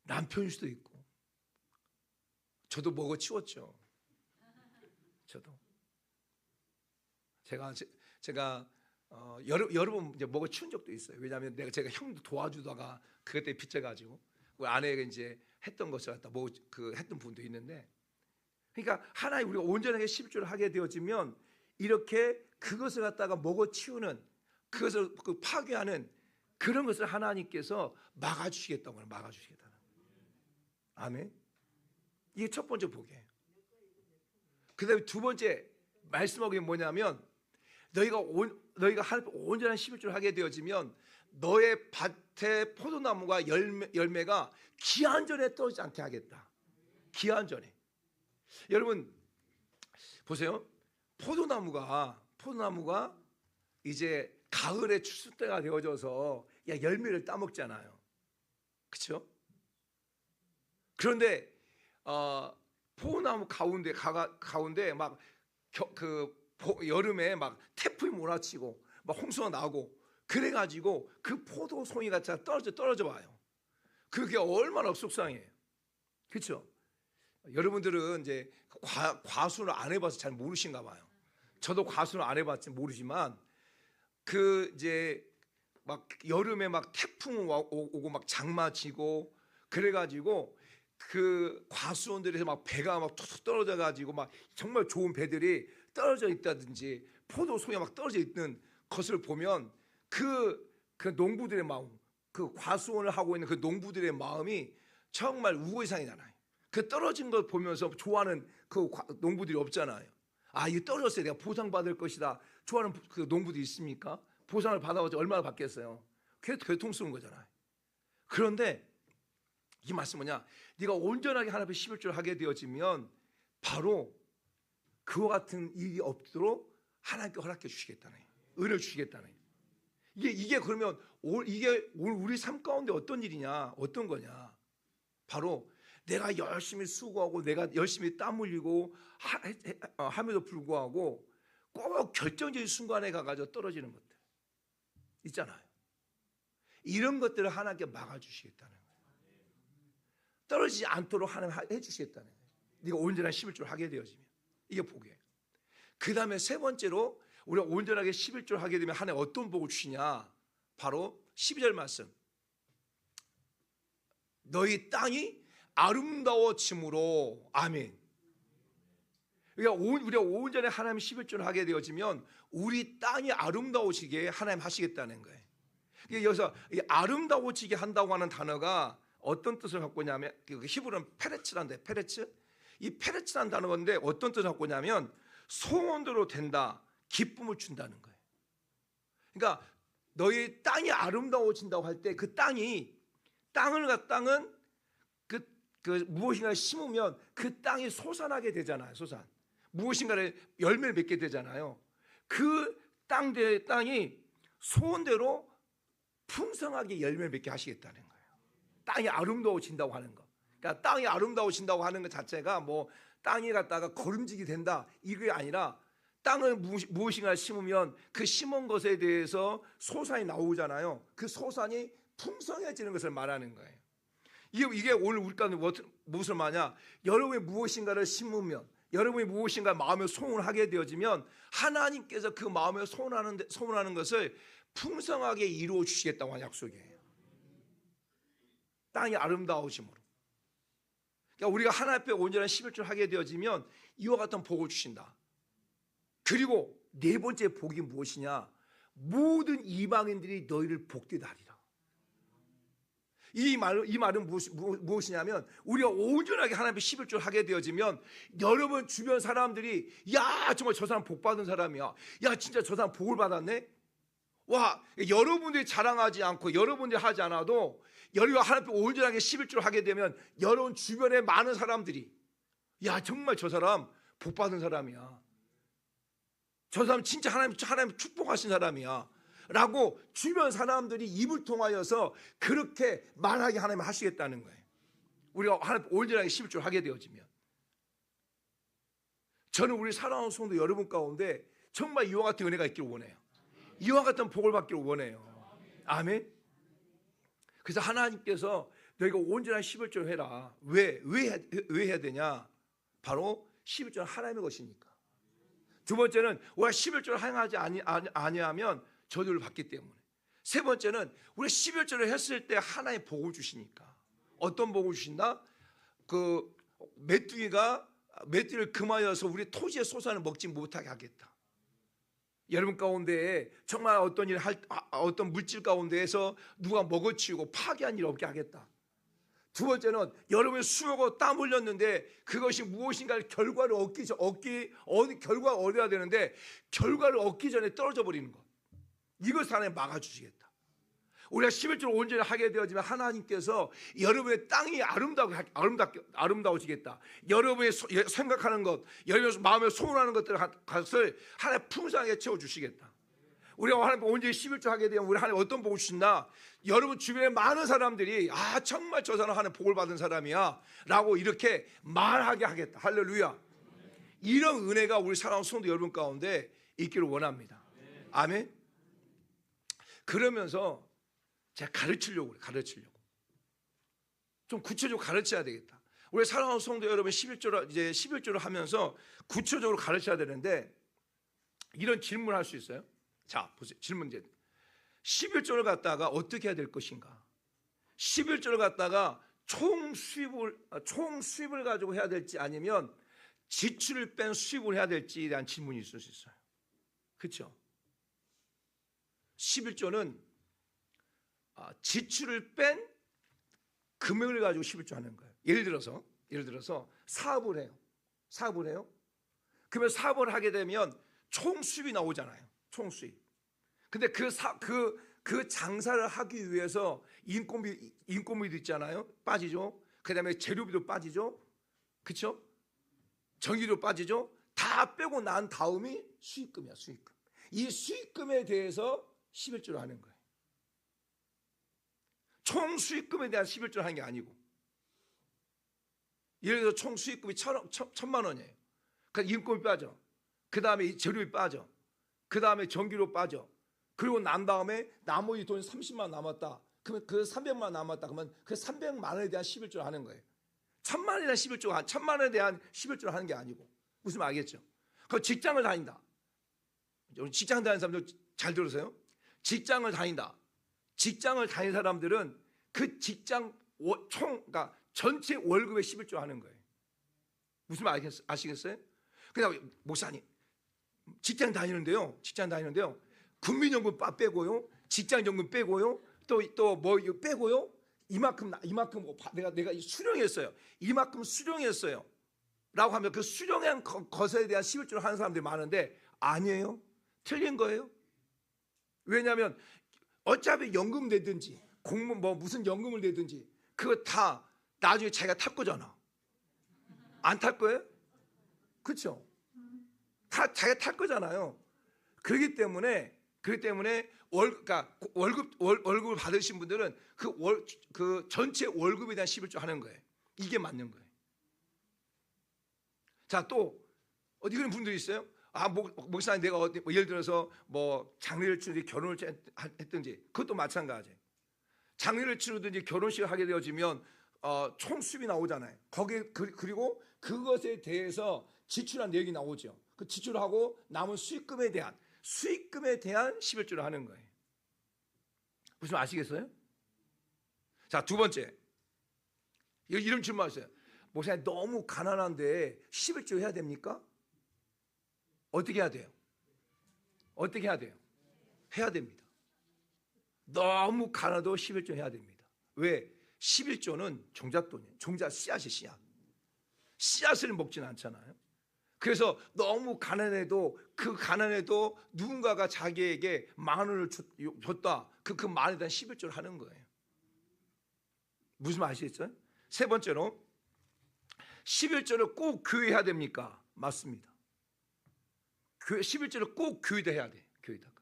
남편일 수도 있고. 저도 먹어 치웠죠. 제가 여러 번 이제 먹어 치운 적도 있어요. 왜냐하면 제가 형도 도와주다가 그것 때문에 빚져가지고 우리 아내가 이제 했던 것을 갖다 했던 분도 있는데, 그러니까 하나님 우리가 온전하게 11조를 하게 되어지면 이렇게 그것을 갖다가 먹어 치우는, 그것을 파괴하는 그런 것을 하나님께서 막아주시겠다고 해요. 막아주시겠다는. 아멘. 이게 첫 번째 복이에요. 그 다음에 두 번째 말씀하고 있는 뭐냐면 너희가 온전한 11조를 하게 되어지면 너의 밭의 포도나무가 열매가 기한전에 떨어지지 않게 하겠다. 기한전에. 여러분 보세요. 포도나무가 이제 가을에 추수 때가 되어져서 열매를 따먹잖아요. 그렇죠? 그런데 포도나무 가운데 막 여름에 막 태풍이 몰아치고 막 홍수가 나고 그래가지고 그 포도송이가 떨어져 와요. 그게 얼마나 속상해요. 그렇죠? 여러분들은 이제 과수를 안 해봐서 잘 모르신가 봐요. 저도 과수를 안 해봤지 모르지만 이제 막 여름에 막 태풍 오고 막 장마치고 그래가지고 그 과수원들에서 막 배가 막 툭툭 떨어져가지고 막 정말 좋은 배들이 떨어져 있다든지 포도송이 막 떨어져 있는 것을 보면 그 농부들의 마음, 그 과수원을 하고 있는 그 농부들의 마음이 정말 우고이상이잖아요. 그 떨어진 걸 보면서 좋아하는 그 농부들이 없잖아요. 이거 떨어졌어요. 내가 보상받을 것이다. 좋아하는 그 농부들이 있습니까? 보상을 받아가지고 얼마나 받겠어요? 괴통스러운 거잖아요. 그런데 이 말씀 뭐냐? 네가 온전하게 하나님 앞에 11조를 하게 되어지면 바로 그와 같은 일이 없도록 하나님께 허락해 주시겠다는, 은혜를 주시겠다는. 이게 그러면 이게 우리 삶 가운데 어떤 일이냐? 어떤 거냐? 바로 내가 열심히 수고하고 내가 열심히 땀 흘리고 함에도 불구하고 꼭 결정적인 순간에 가가지고 떨어지는 것들 있잖아요. 이런 것들을 하나님께 막아주시겠다는 거예요. 떨어지지 않도록 하나님 해주시겠다는 거예요. 네가 온전한 11조를 하게 되어지면 이게 복이에요. 그 다음에 세 번째로 우리가 온전하게 11조를 하게 되면 하나님 어떤 복을 주시냐? 바로 12절 말씀. 너희 땅이 아름다워짐으로. 아멘. 우리가 온전히 하나님 11조를 하게 되어지면 우리 땅이 아름다워지게 하나님 하시겠다는 거예요. 여기서 아름다워지게 한다고 하는 단어가 어떤 뜻을 갖고 있냐면 히브리어는 페레츠란데, 페레츠. 이 페레츠라는 단어인데 어떤 뜻을 갖고 있냐면 소원대로 된다, 기쁨을 준다는 거예요. 그러니까 너희 땅이 아름다워진다고 할 때 그 땅은 그 무엇인가를 심으면 그 땅이 솟아나게 되잖아요. 무엇인가를 열매를 맺게 되잖아요. 그 땅이 소원대로 풍성하게 열매를 맺게 하시겠다는 거예요. 땅이 아름다워진다고 하는 거. 그러니까 땅이 아름다워진다고 하는 것 자체가 뭐 땅이 갖다가 거름지게 된다 이게 아니라 땅을 무엇인가를 심으면 그 심은 것에 대해서 소산이 나오잖아요. 그 소산이 풍성해지는 것을 말하는 거예요. 이게 오늘 우리 가운데 무엇을 말하냐? 여러분이 무엇인가를 심으면, 여러분이 무엇인가 마음에 소원을 하게 되어지면 하나님께서 그 마음에 소원하는 것을 풍성하게 이루어 주시겠다고 하는 약속이에요. 땅이 아름다워짐으로. 그러니까 우리가 하나님 앞에 온전한 11조를 하게 되어지면 이와 같은 복을 주신다. 그리고 네 번째 복이 무엇이냐? 모든 이방인들이 너희를 복되다 하리라. 이 말은 무엇이냐면 우리가 온전하게 하나님 앞에 11조를 하게 되어지면 여러분 주변 사람들이 야 정말 저 사람 복 받은 사람이야. 야 진짜 저 사람 복을 받았네. 와 여러분들이 자랑하지 않고 여러분들이 하지 않아도 여러분이 하나님 앞에 온전하게 11조를 하게 되면 여러분 주변에 많은 사람들이 야 정말 저 사람 복 받은 사람이야. 저 사람 진짜 하나님 축복하신 사람이야 라고 주변 사람들이 입을 통하여서 그렇게 말하게 하나님 하시겠다는 거예요. 우리가 하나님 온전하게 11조를 하게 되어지면 저는 우리 사랑하는 성도 여러분 가운데 정말 이와 같은 은혜가 있기를 원해요. 이와 같은 복을 받기를 원해요. 아멘. 그래서 하나님께서 너희가 온전한 11조를 해라. 왜 해야 되냐? 바로 11조는 하나님의 것이니까. 두 번째는 우리가 11조를 행하지 아니하면 저주를 받기 때문에. 세 번째는 우리가 11조를 했을 때 하나의 복을 주시니까. 어떤 복을 주신다? 그 메뚜기를 금하여서 우리 토지의 소산을 먹지 못하게 하겠다. 여러분 가운데 정말 어떤 물질 가운데에서 누가 먹어치우고 파괴한 일 없게 하겠다. 두 번째는 여러분의 수고하고 땀 흘렸는데 그것이 무엇인가 결과를 결과를 얻어야 되는데 결과를 얻기 전에 떨어져 버리는 것. 이것을 하나님 막아주시겠다. 우리가 11조를 온전히 하게 되어지면 하나님께서 여러분의 땅이 아름다워지겠다. 여러분의 생각하는 것, 여러분의 마음에 소원하는 것을 하나님 풍성하게 채워주시겠다. 우리가 하나님 온전히 11조 하게 되면 우리 하나님 어떤 복을 주신다? 여러분 주변에 많은 사람들이 정말 저 사람 하나님 복을 받은 사람이야 라고 이렇게 말하게 하겠다. 할렐루야. 이런 은혜가 우리 사랑하는 성도 여러분 가운데 있기를 원합니다. 아멘. 그러면서 제가 가르치려고 좀 구체적으로 가르쳐야 되겠다. 우리 사랑하는 성도 여러분 11조를 하면서 구체적으로 가르쳐야 되는데 이런 질문을 할 수 있어요. 자, 보세요. 질문 이제 11조를 갖다가 어떻게 해야 될 것인가? 11조를 갖다가 총 수입을 가지고 해야 될지 아니면 지출을 뺀 수입을 해야 될지에 대한 질문이 있을 수 있어요. 그렇죠? 11조는 지출을 뺀 금액을 가지고 11조 하는 거예요. 예를 들어서 사업을 해요. 그러면 사업을 하게 되면 총 수입이 나오잖아요. 총 수입. 근데 그 장사를 하기 위해서 인건비도 있잖아요. 빠지죠. 그다음에 재료비도 빠지죠. 그렇죠? 전기료 빠지죠. 다 빼고 난 다음이 수익금이야. 수익금. 이 수익금에 대해서 11조를 하는 거예요. 총 수익금에 대한 11조를 하는 게 아니고, 예를 들어 총 수익금이 1,000만 원이에요. 그러니까 인건비 빠져. 그 다음에 재료비 빠져. 그 다음에 전기료 빠져. 그리고 난 다음에 나머지 돈이 30만 남았다. 그러면 그 300만 남았다. 그러면 그 300만 원에 대한 11조를 하는 거예요. 1,000만 원에 대한 11조를 하는 게 아니고. 무슨 말 알겠죠? 그 직장을 다닌다. 직장 다니는 사람들 잘 들으세요. 직장을 다닌다. 직장을 다니는 사람들은 그 직장 그러니까 전체 월급의 11조 하는 거예요. 무슨 말 아시겠어요? 그냥 목사님 직장 다니는데요. 국민연금 빼고요. 직장연금 빼고요. 또 뭐 빼고요. 이만큼 내가 수령했어요. 이만큼 수령했어요. 라고 하면 그 수령한 것에 대한 11조를 하는 사람들이 많은데 아니에요. 틀린 거예요. 왜냐하면 어차피 연금 내든지 공무원 뭐 무슨 연금을 내든지 그거 다 나중에 자기가 탈 거잖아. 안 탈 거예요? 그렇죠? 다 자기가 탈 거잖아요. 그렇기 때문에 그러니까 월급을 받으신 분들은 그 전체 월급에 대한 11조 하는 거예요. 이게 맞는 거예요. 자, 또 어디 그런 분들이 있어요? 목사님 내가 뭐 예를 들어서 뭐 장례를 치르든지 결혼을 했든지 그것도 마찬가지예요. 장례를 치르든지 결혼식을 하게 되어지면 총 수입이 나오잖아요. 거기에 그리고 그것에 대해서 지출한 내역이 나오죠. 그 지출하고 남은 수익금에 대한 11조를 하는 거예요. 무슨 아시겠어요? 자, 두 번째. 이런 질문하세요. 목사님 너무 가난한데 11조 해야 됩니까? 어떻게 해야 돼요? 어떻게 해야 돼요? 해야 됩니다. 너무 가난해도 11조 해야 됩니다. 왜? 11조는 종잣돈이에요. 씨앗이 씨앗. 씨앗을 먹지는 않잖아요. 그래서 너무 가난해도 누군가가 자기에게 10,000원을 줬다. 그 만에 대한 11조를 하는 거예요. 무슨 말 아시겠어요? 세 번째로 11조를 꼭 교회에 해야 됩니까? 맞습니다. 11조를 꼭 교회에다 해야 돼. 교회에다가.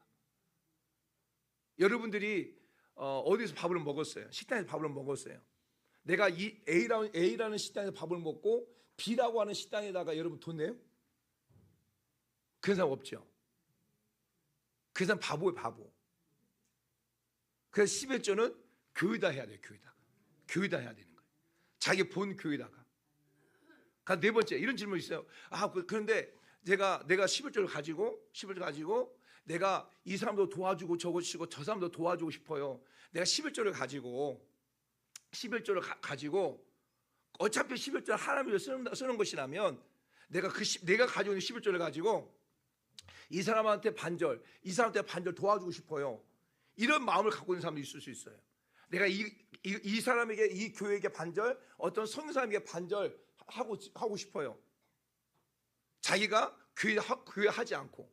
여러분들이 어디서 밥을 먹었어요? 식당에서 밥을 먹었어요. 내가 이 A라는 식당에서 밥을 먹고 B라고 하는 식당에다가 여러분 돈 내요? 그런 사람 없죠. 그 사람 바보예요, 바보. 그래서 11조는 교회에다 해야 돼요, 교회에다 해야 되는 거예요. 자기 본 교회에다가. 네 번째, 이런 질문이 있어요. 그런데 내가 11조를 가지고 내가 이 사람도 도와주고 저 사람도 도와주고 싶어요. 내가 11조를 가지고 어차피 11조를 하나님을 쓰는 것이라면 내가 가지고 있는 11조를 가지고 이 사람한테 반절 도와주고 싶어요. 이런 마음을 갖고 있는 사람도 있을 수 있어요. 내가 이 사람에게, 이 교회에게 반절, 어떤 성사람에게 반절 하고 싶어요. 자기가 교회 하지 않고.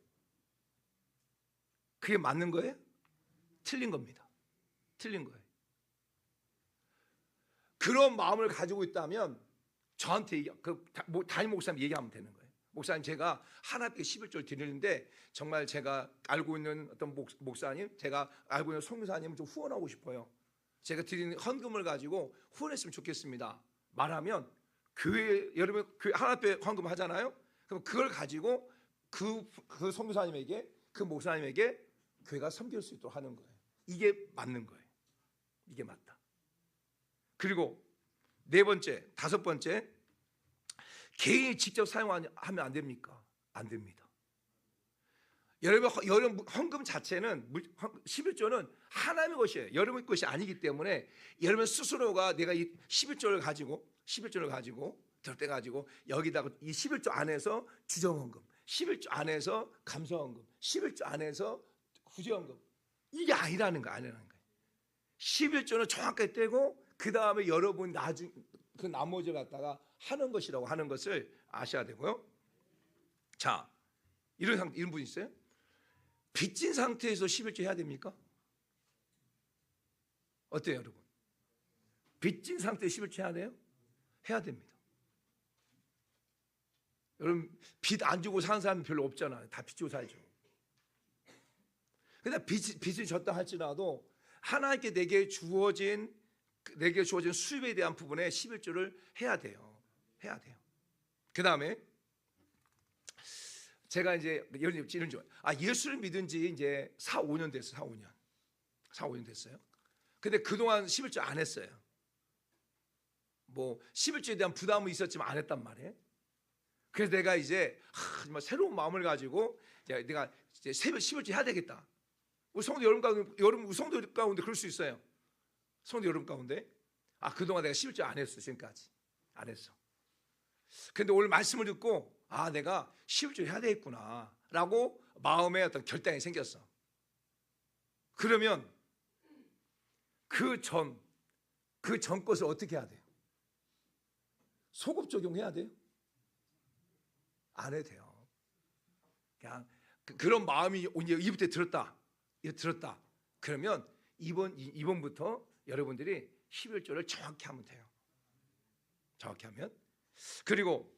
그게 맞는 거예요? 틀린 겁니다. 틀린 거예요. 그런 마음을 가지고 있다면 저한테 담임 목사님 얘기하면 되는 거예요. 목사님, 제가 하나님께 11조를 드리는데 정말 제가 알고 있는 어떤 목사님, 제가 알고 있는 성교사님을 좀 후원하고 싶어요. 제가 드리는 헌금을 가지고 후원했으면 좋겠습니다. 말하면 여러분 하나님께 헌금 하잖아요. 그럼 그걸 가지고 그 성교사님에게, 그 목사님에게 교회가 섬길 수 있도록 하는 거예요. 이게 맞는 거예요. 이게 맞다. 그리고 네 번째, 다섯 번째, 개인이 직접 사용하면 안 됩니까? 안 됩니다. 여러분 헌금 자체는 11조는 하나님의 것이에요. 여러분 것이 아니기 때문에 여러분 스스로가 내가 이 11조를 가지고 들때 가지고 여기다가 이 11조 안에서 주정헌금, 11조 안에서 감사헌금, 11조 안에서 구제헌금, 이게 아니라는 거예요. 11조는 정확하게 떼고 그 다음에 여러분 그 나머지를 갖다가 하는 것이라고 하는 것을 아셔야 되고요. 자, 이런 분이 있어요? 빚진 상태에서 11조 해야 됩니까? 어때요, 여러분? 빚진 상태에서 11조 해야 돼요? 해야 됩니다. 여러분, 빚 안 주고 사는 사람은 별로 없잖아요. 다 빚 주고 살죠. 근데 빚을 졌다 할지라도 하나님께 내게 주어진 수입에 대한 부분에 11조를 해야 돼요. 해야 돼요. 그 다음에 제가 이제 이런 줄, 예수를 믿은 지 이제 4-5년 됐어요. 4-5년 됐어요. 근데 그동안 11조 안 했어요. 뭐 11조에 대한 부담은 있었지만 안 했단 말이에요. 그래서 내가 이제 정말 새로운 마음을 가지고 내가 이제 11조 해야 되겠다. 우리 성도 여러분 성도 가운데 그럴 수 있어요. 성도 여러분 가운데 그동안 내가 11조 안 했어. 지금까지 안 했어. 근데 오늘 말씀을 듣고 내가 11조 해야 되겠구나 라고 마음에 어떤 결단이 생겼어. 그러면 그 전 것을 어떻게 해야 돼요? 소급 적용해야 돼요? 안 해도 돼요. 그냥 그런 마음이 이제 이부터 들었다. 이거 들었다. 그러면 이번부터 여러분들이 11조를 정확히 하면 돼요. 정확히 하면. 그리고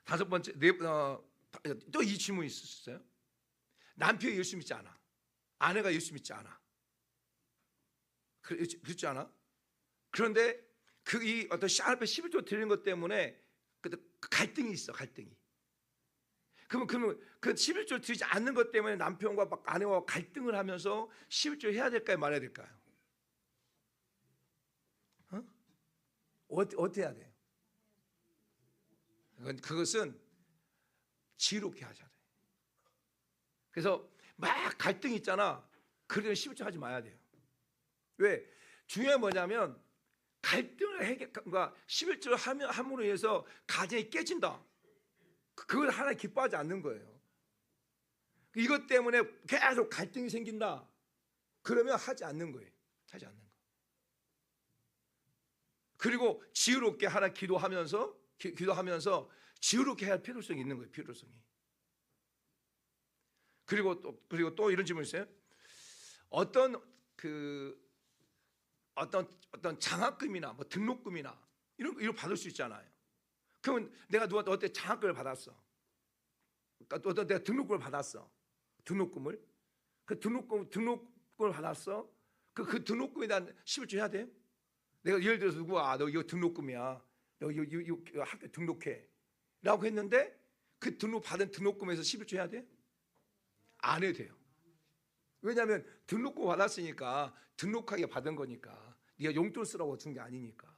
다섯 번째, 또 이 질문이 있었어요. 남편이 예수 믿지 않아. 아내가 예수 믿지 않아. 그렇지 않아? 그런데 이 어떤 앞에 11조 드리는 것 때문에 갈등이 있어. 갈등이. 그러면 그 11조 드리지 않는 것 때문에 남편과 막 아내와 갈등을 하면서 11조 해야 될까요? 말아야 될까요? 어떻게 해야 돼요? 그것은 지혜롭게 하셔야 돼요. 그래서 막 갈등이 있잖아. 그러면 11조 하지 마야 돼요. 왜? 중요한 뭐냐면 갈등을 그러니까 11조를 함으로 해서 가정이 깨진다. 그걸 하나님 기뻐하지 않는 거예요. 이것 때문에 계속 갈등이 생긴다. 그러면 하지 않는 거예요. 하지 않는 거. 그리고 지혜롭게 하나 기도하면서 지혜롭게 해야 할 필요성이 있는 거예요. 필요성이. 그리고 또 이런 질문이 있어요. 어떤 장학금이나 뭐 등록금이나 이런 받을 수 있잖아요. 그러면 내가 누구한테 장학금을 받았어. 그러니까 내가 등록금을 받았어. 등록금을 받았어. 그 등록금에 대한 11조 해야 돼요? 내가 예를 들어서 누구야, 너 이거 등록금이야. 너 이거 학교 등록해. 라고 했는데 그 받은 등록금에서 11조 해야 돼요? 안 해도 돼요. 왜냐하면 등록금 받았으니까 등록하게 받은 거니까 네가 용돈 쓰라고 준 게 아니니까.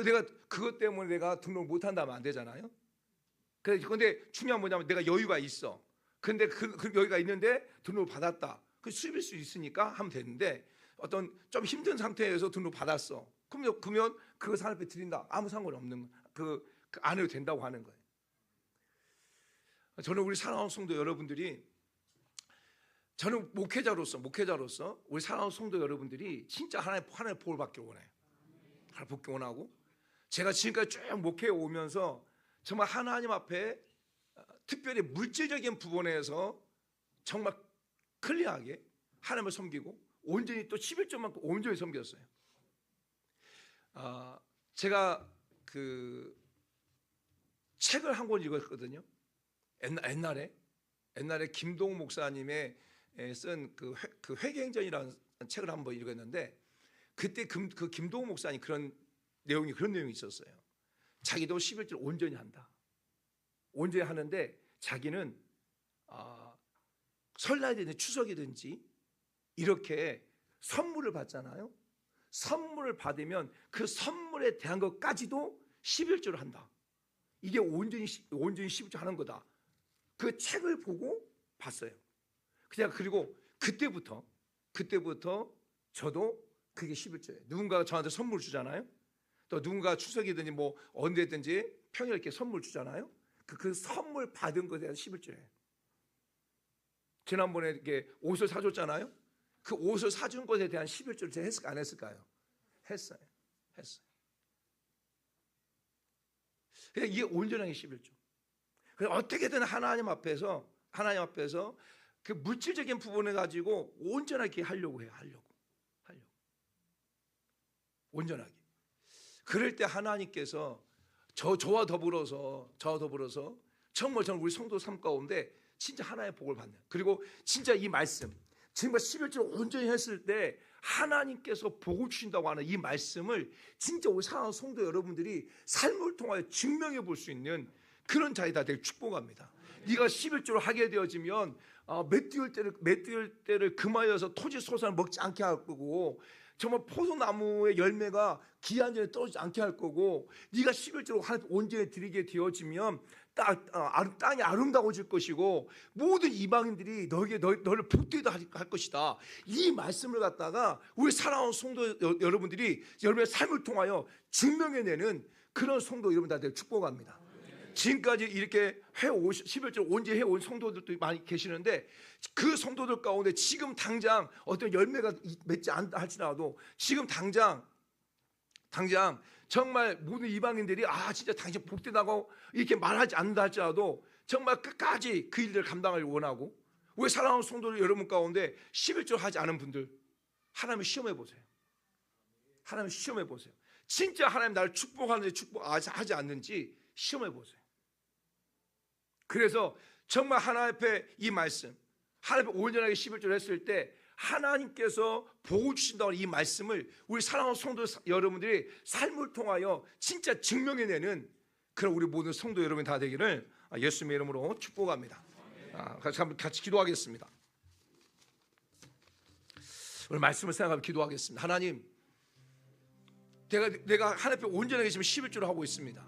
내가 그것 때문에 내가 등록 못 한다면 안 되잖아요. 그런데 중요한 뭐냐면 내가 여유가 있어. 근데 그 여유가 있는데 등록을 받았다. 그 수입일 수 있으니까 하면 되는데 어떤 좀 힘든 상태에서 등록 받았어. 그러면 그 사람 앞에 드린다. 아무 상관 없는 안 해도 된다고 하는 거예요. 저는 우리 사랑하는 성도 여러분들이 저는 목회자로서 우리 사랑하는 성도 여러분들이 진짜 하나님의 복을 받길 원해요. 하나님 복을 원하고 제가 지금까지 쭉 목회에 오면서 정말 하나님 앞에 특별히 물질적인 부분에서 정말 클리어하게 하나님을 섬기고 온전히 또 11조만큼 온전히 섬겼어요. 제가 그 책을 한 권 읽었거든요. 옛날에 김동욱 목사님의 쓴 그 회개행전이라는 책을 한번 읽었는데 그때 그 김동욱 목사님 그런 내용이 있었어요. 자기도 11조 온전히 한다. 온전히 하는데 자기는 설날이든지 추석이든지 이렇게 선물을 받잖아요. 선물을 받으면 그 선물에 대한 것까지도 11조를 한다. 이게 온전히 11조 하는 거다. 그 책을 보고 봤어요. 그리고 그때부터 저도 그게 11조예요. 누군가가 저한테 선물 주잖아요. 또 누군가 추석이든지 뭐 언제든지 평일에 이렇게 선물 주잖아요. 그 선물 받은 것에 대한 11조예요. 지난번에 이렇게 옷을 사줬잖아요. 그 옷을 사준 것에 대한 11조를 제가 했을까 안 했을까요? 했어요. 그러니까 이게 온전하게 11조. 그래서 어떻게든 하나님 앞에서 그 물질적인 부분을 가지고 온전하게 하려고 해요. 온전하게. 그럴 때 하나님께서 저와 더불어서 정말 저는 우리 성도 삶 가운데 진짜 하나의 복을 받는. 그리고 진짜 이 말씀 정말 11조를 온전히 했을 때 하나님께서 복을 주신다고 하는 이 말씀을 진짜 우리 사랑하는 성도 여러분들이 삶을 통하여 증명해 볼 수 있는 그런 자리다 되게 축복합니다. 네가 11조를 하게 되어지면 맷띄울 때를 금하여서 토지 소산을 먹지 않게 할 거고 정말 포도나무의 열매가 기한 전에 떨어지지 않게 할 거고 네가 11조로 하나님 온전히 드리게 되어지면 땅이 아름다워질 것이고 모든 이방인들이 너를 복되게 할 것이다. 이 말씀을 갖다가 우리 사랑하는 성도 여러분들이 여러분의 삶을 통하여 증명해내는 그런 성도 여러분들한테 축복합니다. 지금까지 이렇게 11조 온전히 해온 성도들도 많이 계시는데 그 성도들 가운데 지금 당장 어떤 열매가 맺지 않다 할지라도 지금 당장 정말 모든 이방인들이 진짜 당신 복되다고 이렇게 말하지 않는다 할지라도 정말 끝까지 그 일들을 감당하길 원하고 우리 사랑하는 성도 여러분 가운데 11조 하지 않은 분들 하나님을 시험해 보세요. 하나님을 시험해 보세요. 진짜 하나님 나를 축복하는지 축복하지 않는지 시험해 보세요. 그래서 정말 하나님 앞에 이 말씀, 하나님 앞에 온전하게 11조를 했을 때 하나님께서 복을 주신다는 이 말씀을 우리 사랑하는 성도 여러분들이 삶을 통하여 진짜 증명해내는 그런 우리 모든 성도 여러분 다 되기를 예수님의 이름으로 축복합니다. 같이 기도하겠습니다. 오늘 말씀을 생각하며 기도하겠습니다. 하나님, 내가 하나님 앞에 온전하게 지금 11조를 하고 있습니다.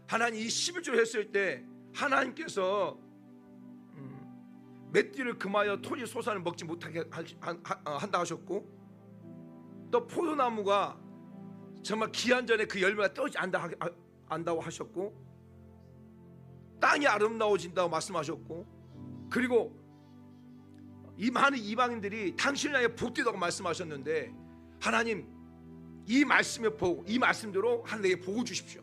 하나님, 이 11조를 했을 때 하나님께서 맷띠를 금하여 토지 소산을 먹지 못하게 한다 하셨고, 또 포도나무가 정말 기한 전에 그 열매가 떨어지지 않다고 하셨고, 땅이 아름다워진다고 말씀하셨고, 그리고 이 많은 이방인들이 당신을 향해 복되다고 말씀하셨는데, 하나님, 이 말씀의 복, 이 말씀대로 하나님 내게 복을 주십시오.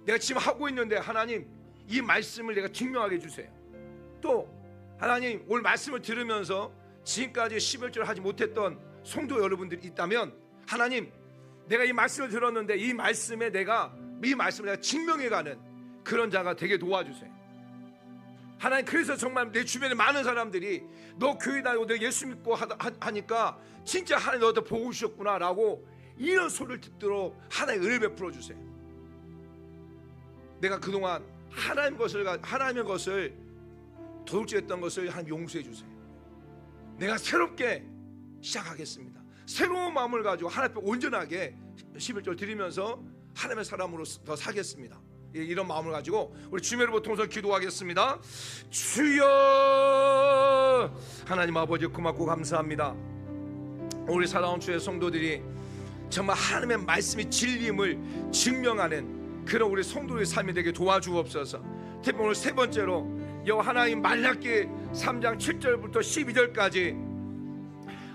내가 지금 하고 있는데 하나님, 이 말씀을 내가 증명하게 해주세요. 또 하나님, 오늘 말씀을 들으면서 지금까지 11조를 하지 못했던 성도 여러분들이 있다면, 하나님, 내가 이 말씀을 들었는데 이 말씀을 내가 증명해가는 그런 자가 되게 도와주세요. 하나님, 그래서 정말 내 주변에 많은 사람들이 너 교회 다니고 너 예수 믿고 하니까 진짜 하나님 너한테 보고 주셨구나 라고 이런 소리를 듣도록 하나님 은혜 베풀어 주세요. 내가 그동안 하나님의 것을 도둑질했던 것을 하나님 용서해 주세요. 내가 새롭게 시작하겠습니다. 새로운 마음을 가지고 하나님 앞에 온전하게 11절 드리면서 하나님의 사람으로 더 사겠습니다. 이런 마음을 가지고 우리 주님의 이름으로 통해서 기도하겠습니다. 주여, 하나님 아버지 고맙고 감사합니다. 우리 사랑하는 주의 성도들이 정말 하나님의 말씀이 진리임을 증명하는 그런 우리 성도의 삶이 되게 도와주옵소서. 특히 오늘 세 번째로 여호와 하나님 말라기 3장 7절부터 12절까지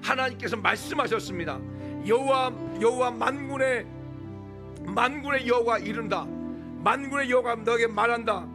하나님께서 말씀하셨습니다. 여호와 만군의 여호와 이른다. 만군의 여호와가 너에게 말한다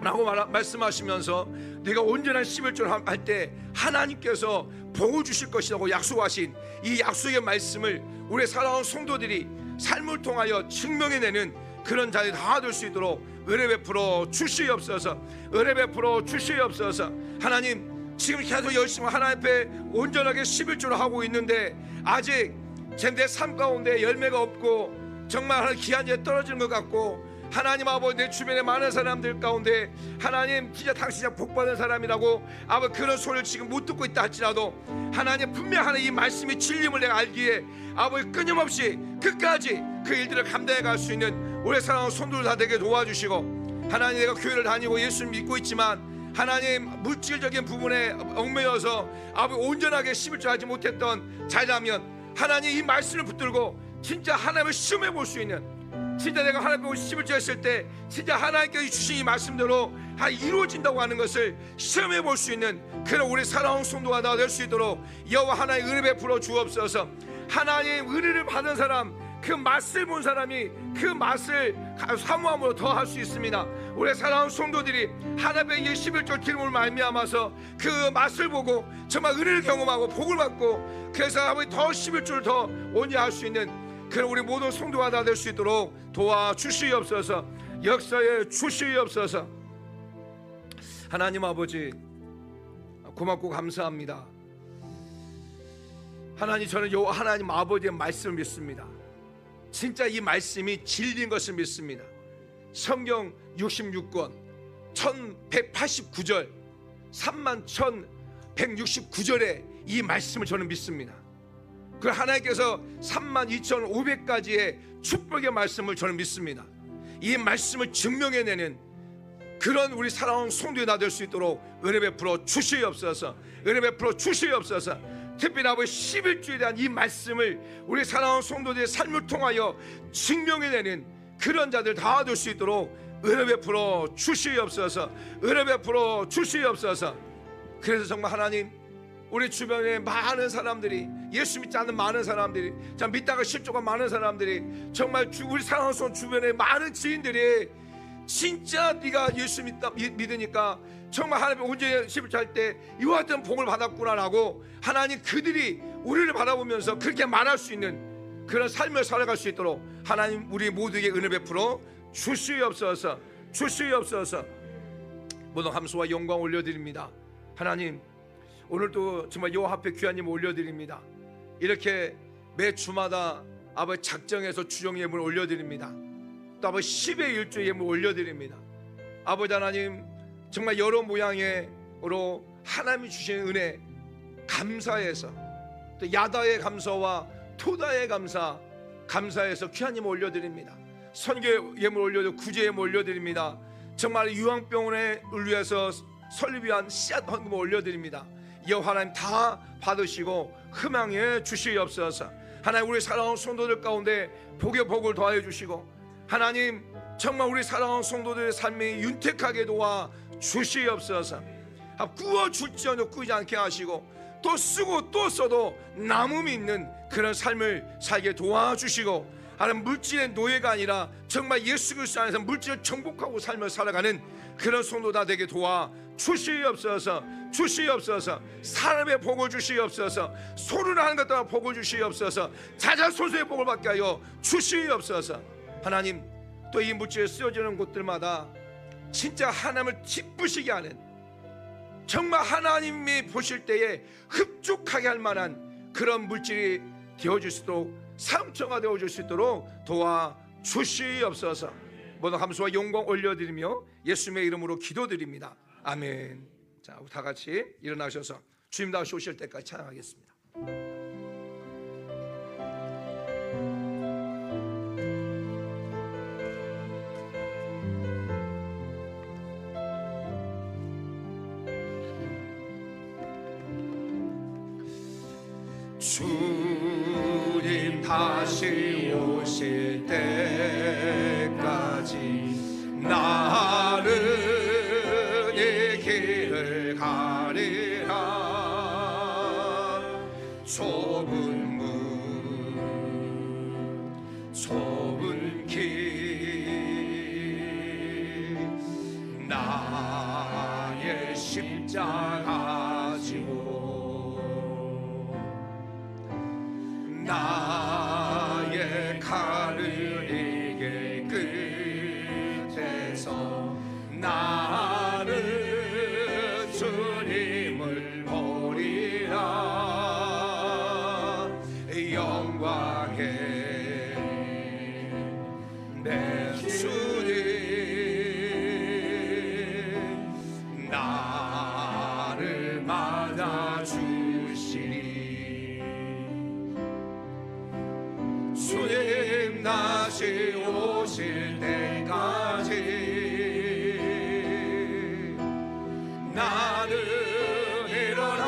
라고 말씀하시면서 내가 온전한 11조를 할 때 하나님께서 복을 주실 것이라고 약속하신 이 약속의 말씀을 우리 사랑하는 성도들이 삶을 통하여 증명해내는 그런 자들이 다 될 수 있도록 은혜 베풀어 주시옵소서. 은혜 베풀어 주시옵소서. 하나님, 지금 계속 열심히 하나님 앞에 온전하게 11조를 하고 있는데 아직 내 삶 가운데 열매가 없고 정말 귀한 제 떨어지는 것 같고, 하나님 아버지 내 주변에 많은 사람들 가운데 하나님 진짜 당신이 복받은 사람이라고 아버지 그런 소리를 지금 못 듣고 있다 할지라도 하나님 분명 하나님 이 말씀이 진리임을 내가 알기에 아버지 끊임없이 끝까지 그 일들을 감당해 갈 수 있는 우리 사랑하는 손들 다 되게 도와주시고, 하나님 내가 교회를 다니고 예수를 믿고 있지만 하나님 물질적인 부분에 얽매여서 아버지 온전하게 11조 하지 못했던 자라면 하나님 이 말씀을 붙들고 진짜 하나님을 시험해 볼 수 있는, 진짜 내가 하나님께 11조 했을 때 진짜 하나님께서 주신 이 말씀대로 이루어진다고 하는 것을 시험해 볼 수 있는 그런 우리 사랑하는 성도가 다 될 수 있도록 여호와 하나님 은혜 베풀어 주옵소서. 하나님 은혜를 받은 사람, 그 맛을 본 사람이 그 맛을 사모함으로 더 할 수 있습니다. 우리 사랑하는 성도들이 하나님의 11조 기름을 말미암아서 그 맛을 보고 정말 은혜를 경험하고 복을 받고, 그래서 아버지 더 11조를 더 온전할 수 있는 그런 우리 모든 성도가 다 될 수 있도록 도와주시옵소서. 역사에 주시옵소서. 하나님 아버지 고맙고 감사합니다. 하나님, 저는 요 하나님 아버지의 말씀을 믿습니다. 진짜 이 말씀이 진리인 것을 믿습니다. 성경 66권 1189절 31,169절의 이 말씀을 저는 믿습니다. 그 하나님께서 32,500가지의 축복의 말씀을 저는 믿습니다. 이 말씀을 증명해내는 그런 우리 사랑하는 성도가 다 될 수 있도록 은혜 베풀어 주시옵소서. 은혜 베풀어 주시옵소서. 특별히 아버지 11조에 대한 이 말씀을 우리 사랑하는 성도들의 삶을 통하여 증명해내는 그런 자들 다 될 수 있도록 은혜 베풀어 주시옵소서. 은혜 베풀어 주시옵소서. 그래서 정말 하나님, 우리 주변에 많은 사람들이 예수 믿지 않는 많은 사람들이 믿다가 실족한 많은 사람들이 정말 우리 사랑하는 주변에 많은 지인들이 진짜 네가 예수 믿으니까 정말 하나님 언제 11절 할 때 이와 같은 복을 받았구나라고 하나님 그들이 우리를 바라보면서 그렇게 말할 수 있는 그런 삶을 살아갈 수 있도록 하나님 우리 모두에게 은혜 베풀어 주시옵소서. 주시옵소서. 모든 감사와 영광 올려드립니다. 하나님 오늘도 정말 여호와 앞에 귀한 예물 올려드립니다. 이렇게 매 주마다 아버지 작정해서 주정 예물 올려드립니다. 또 아버지 10의 1조 예물 올려드립니다. 아버지 하나님 정말 여러 모양으로 하나님이 주신 은혜 감사해서 또 야다의 감사와 토다의 감사해서 귀한 예물 올려드립니다. 선교 예물 올려드리고 구제 예물 올려드립니다. 정말 유황병원을 위해서 설립 위한 씨앗 헌금을 올려드립니다. 여호와 하나님 다 받으시고 흠양해 주시옵소서. 하나님 우리 사랑하는 성도들 가운데 복의 복을 더하여 주시고 하나님 정말 우리 사랑하는 성도들의 삶이 윤택하게 도와 주시옵소서. 구워줄지언정 꾸지 않게 하시고 또 쓰고 또 써도 남음이 있는 그런 삶을 살게 도와주시고 하나님 물질의 노예가 아니라 정말 예수 그리스도 안에서 물질을 정복하고 삶을 살아가는 그런 성도 다 되게 도와 주시옵소서. 주시옵소서. 사람의 복을 주시옵소서. 소를 하는 것들과 복을 주시옵소서. 자자손수의 복을 받게 하여 주시옵소서. 하나님 또 이 물질에 쓰여지는 곳들마다 진짜 하나님을 기쁘시게 하는 정말 하나님이 보실 때에 흡족하게 할 만한 그런 물질이 되어줄 수 있도록 상처가 되어줄 수 있도록 도와주시옵소서. 모든 감사와 영광 올려드리며 예수님의 이름으로 기도드립니다. 아멘. 자, 우리 다 같이 일어나셔서 주님 다시 오실 때까지 찬양하겠습니다. 주님 다시 오실 때까지 나는 이 길을 가리라. 좁은 문 좁은 길 나의 십자가 지고 나의 칼을 이길 끝에서 나는 주님을 보리라. 영광의 내 주님 나를 맞아주시리. 주님 다시 오실 때까지 나는 일어나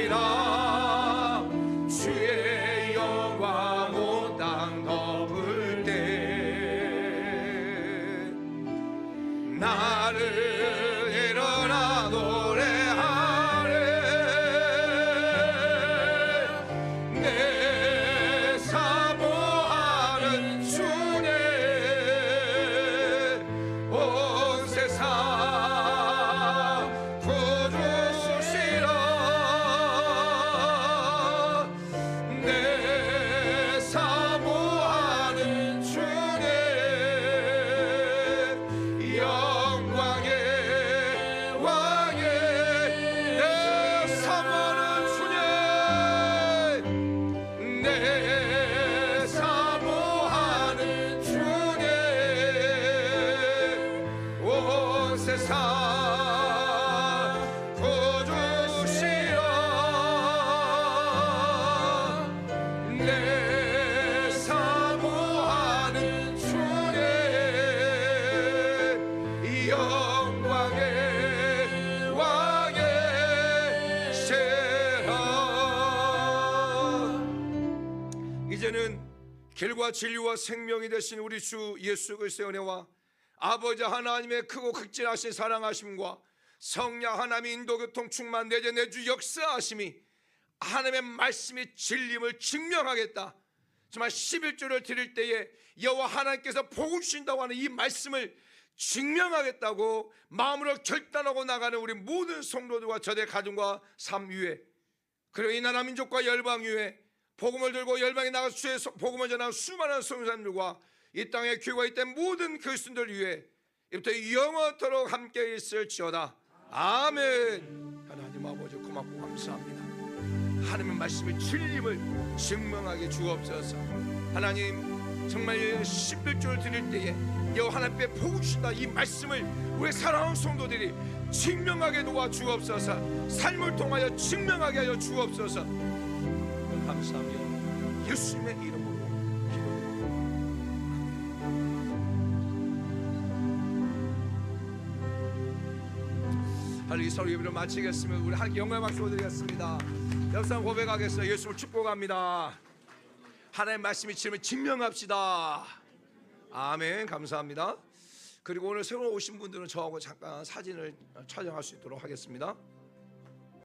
달려가리라. 주의 영광 온 땅 덮을 때 나는 일어나 노래하리. 내 사모하는 주님 온 세상 구주시라. 내 사모하는 주님 영광의 왕의 내 사모하는 주님 내 사모하는 주님 온 세상 구주시라. 내 사모하는 주님 영광의 왕의 세라. 이제는 길과 진리와 생명이 되신 우리 주 예수 그리스도의 은혜와 아버지 하나님의 크고 극진하신 사랑하심과 성령 하나님의 인도교통 충만 내주 역사하심이 하나님의 말씀이 진림을 증명하겠다. 정말 11조를 드릴 때에 여호와 하나님께서 복을 주신다고 하는 이 말씀을 증명하겠다고 마음으로 결단하고 나가는 우리 모든 성도들과 저의 가정과 삶 위에, 그리고 이 나라 민족과 열방 위에 복음을 들고 열방에 나가서 주의 복음을 전하는 수많은 성도님들과 이 땅에 교회가 있던 모든 그리스도인들 위해 이부터 영원토록 함께 있을지어다. 아멘. 하나님 아버지 고맙고 감사합니다. 하나님의 말씀의 진림을 증명하게 주옵소서. 하나님 정말 11조를 드릴 때에 여호와 하나님께 복을 주신다 이 말씀을 우리 사랑하는 성도들이 증명하게 도와주옵소서. 삶을 통하여 증명하게 하여 주옵소서. 감사하며 예수님의 이름으로 기도드립니다. 할렐루야. 서로 예배를 마치겠습니다. 우리 하나님께 영광의 박수 드리겠습니다. 역사 고백하겠어요. 예수를 축복합니다. 하나님의 말씀이 지금을 증명합시다. 아멘. 감사합니다. 그리고 오늘 새로 오신 분들은 저하고 잠깐 사진을 촬영할 수 있도록 하겠습니다.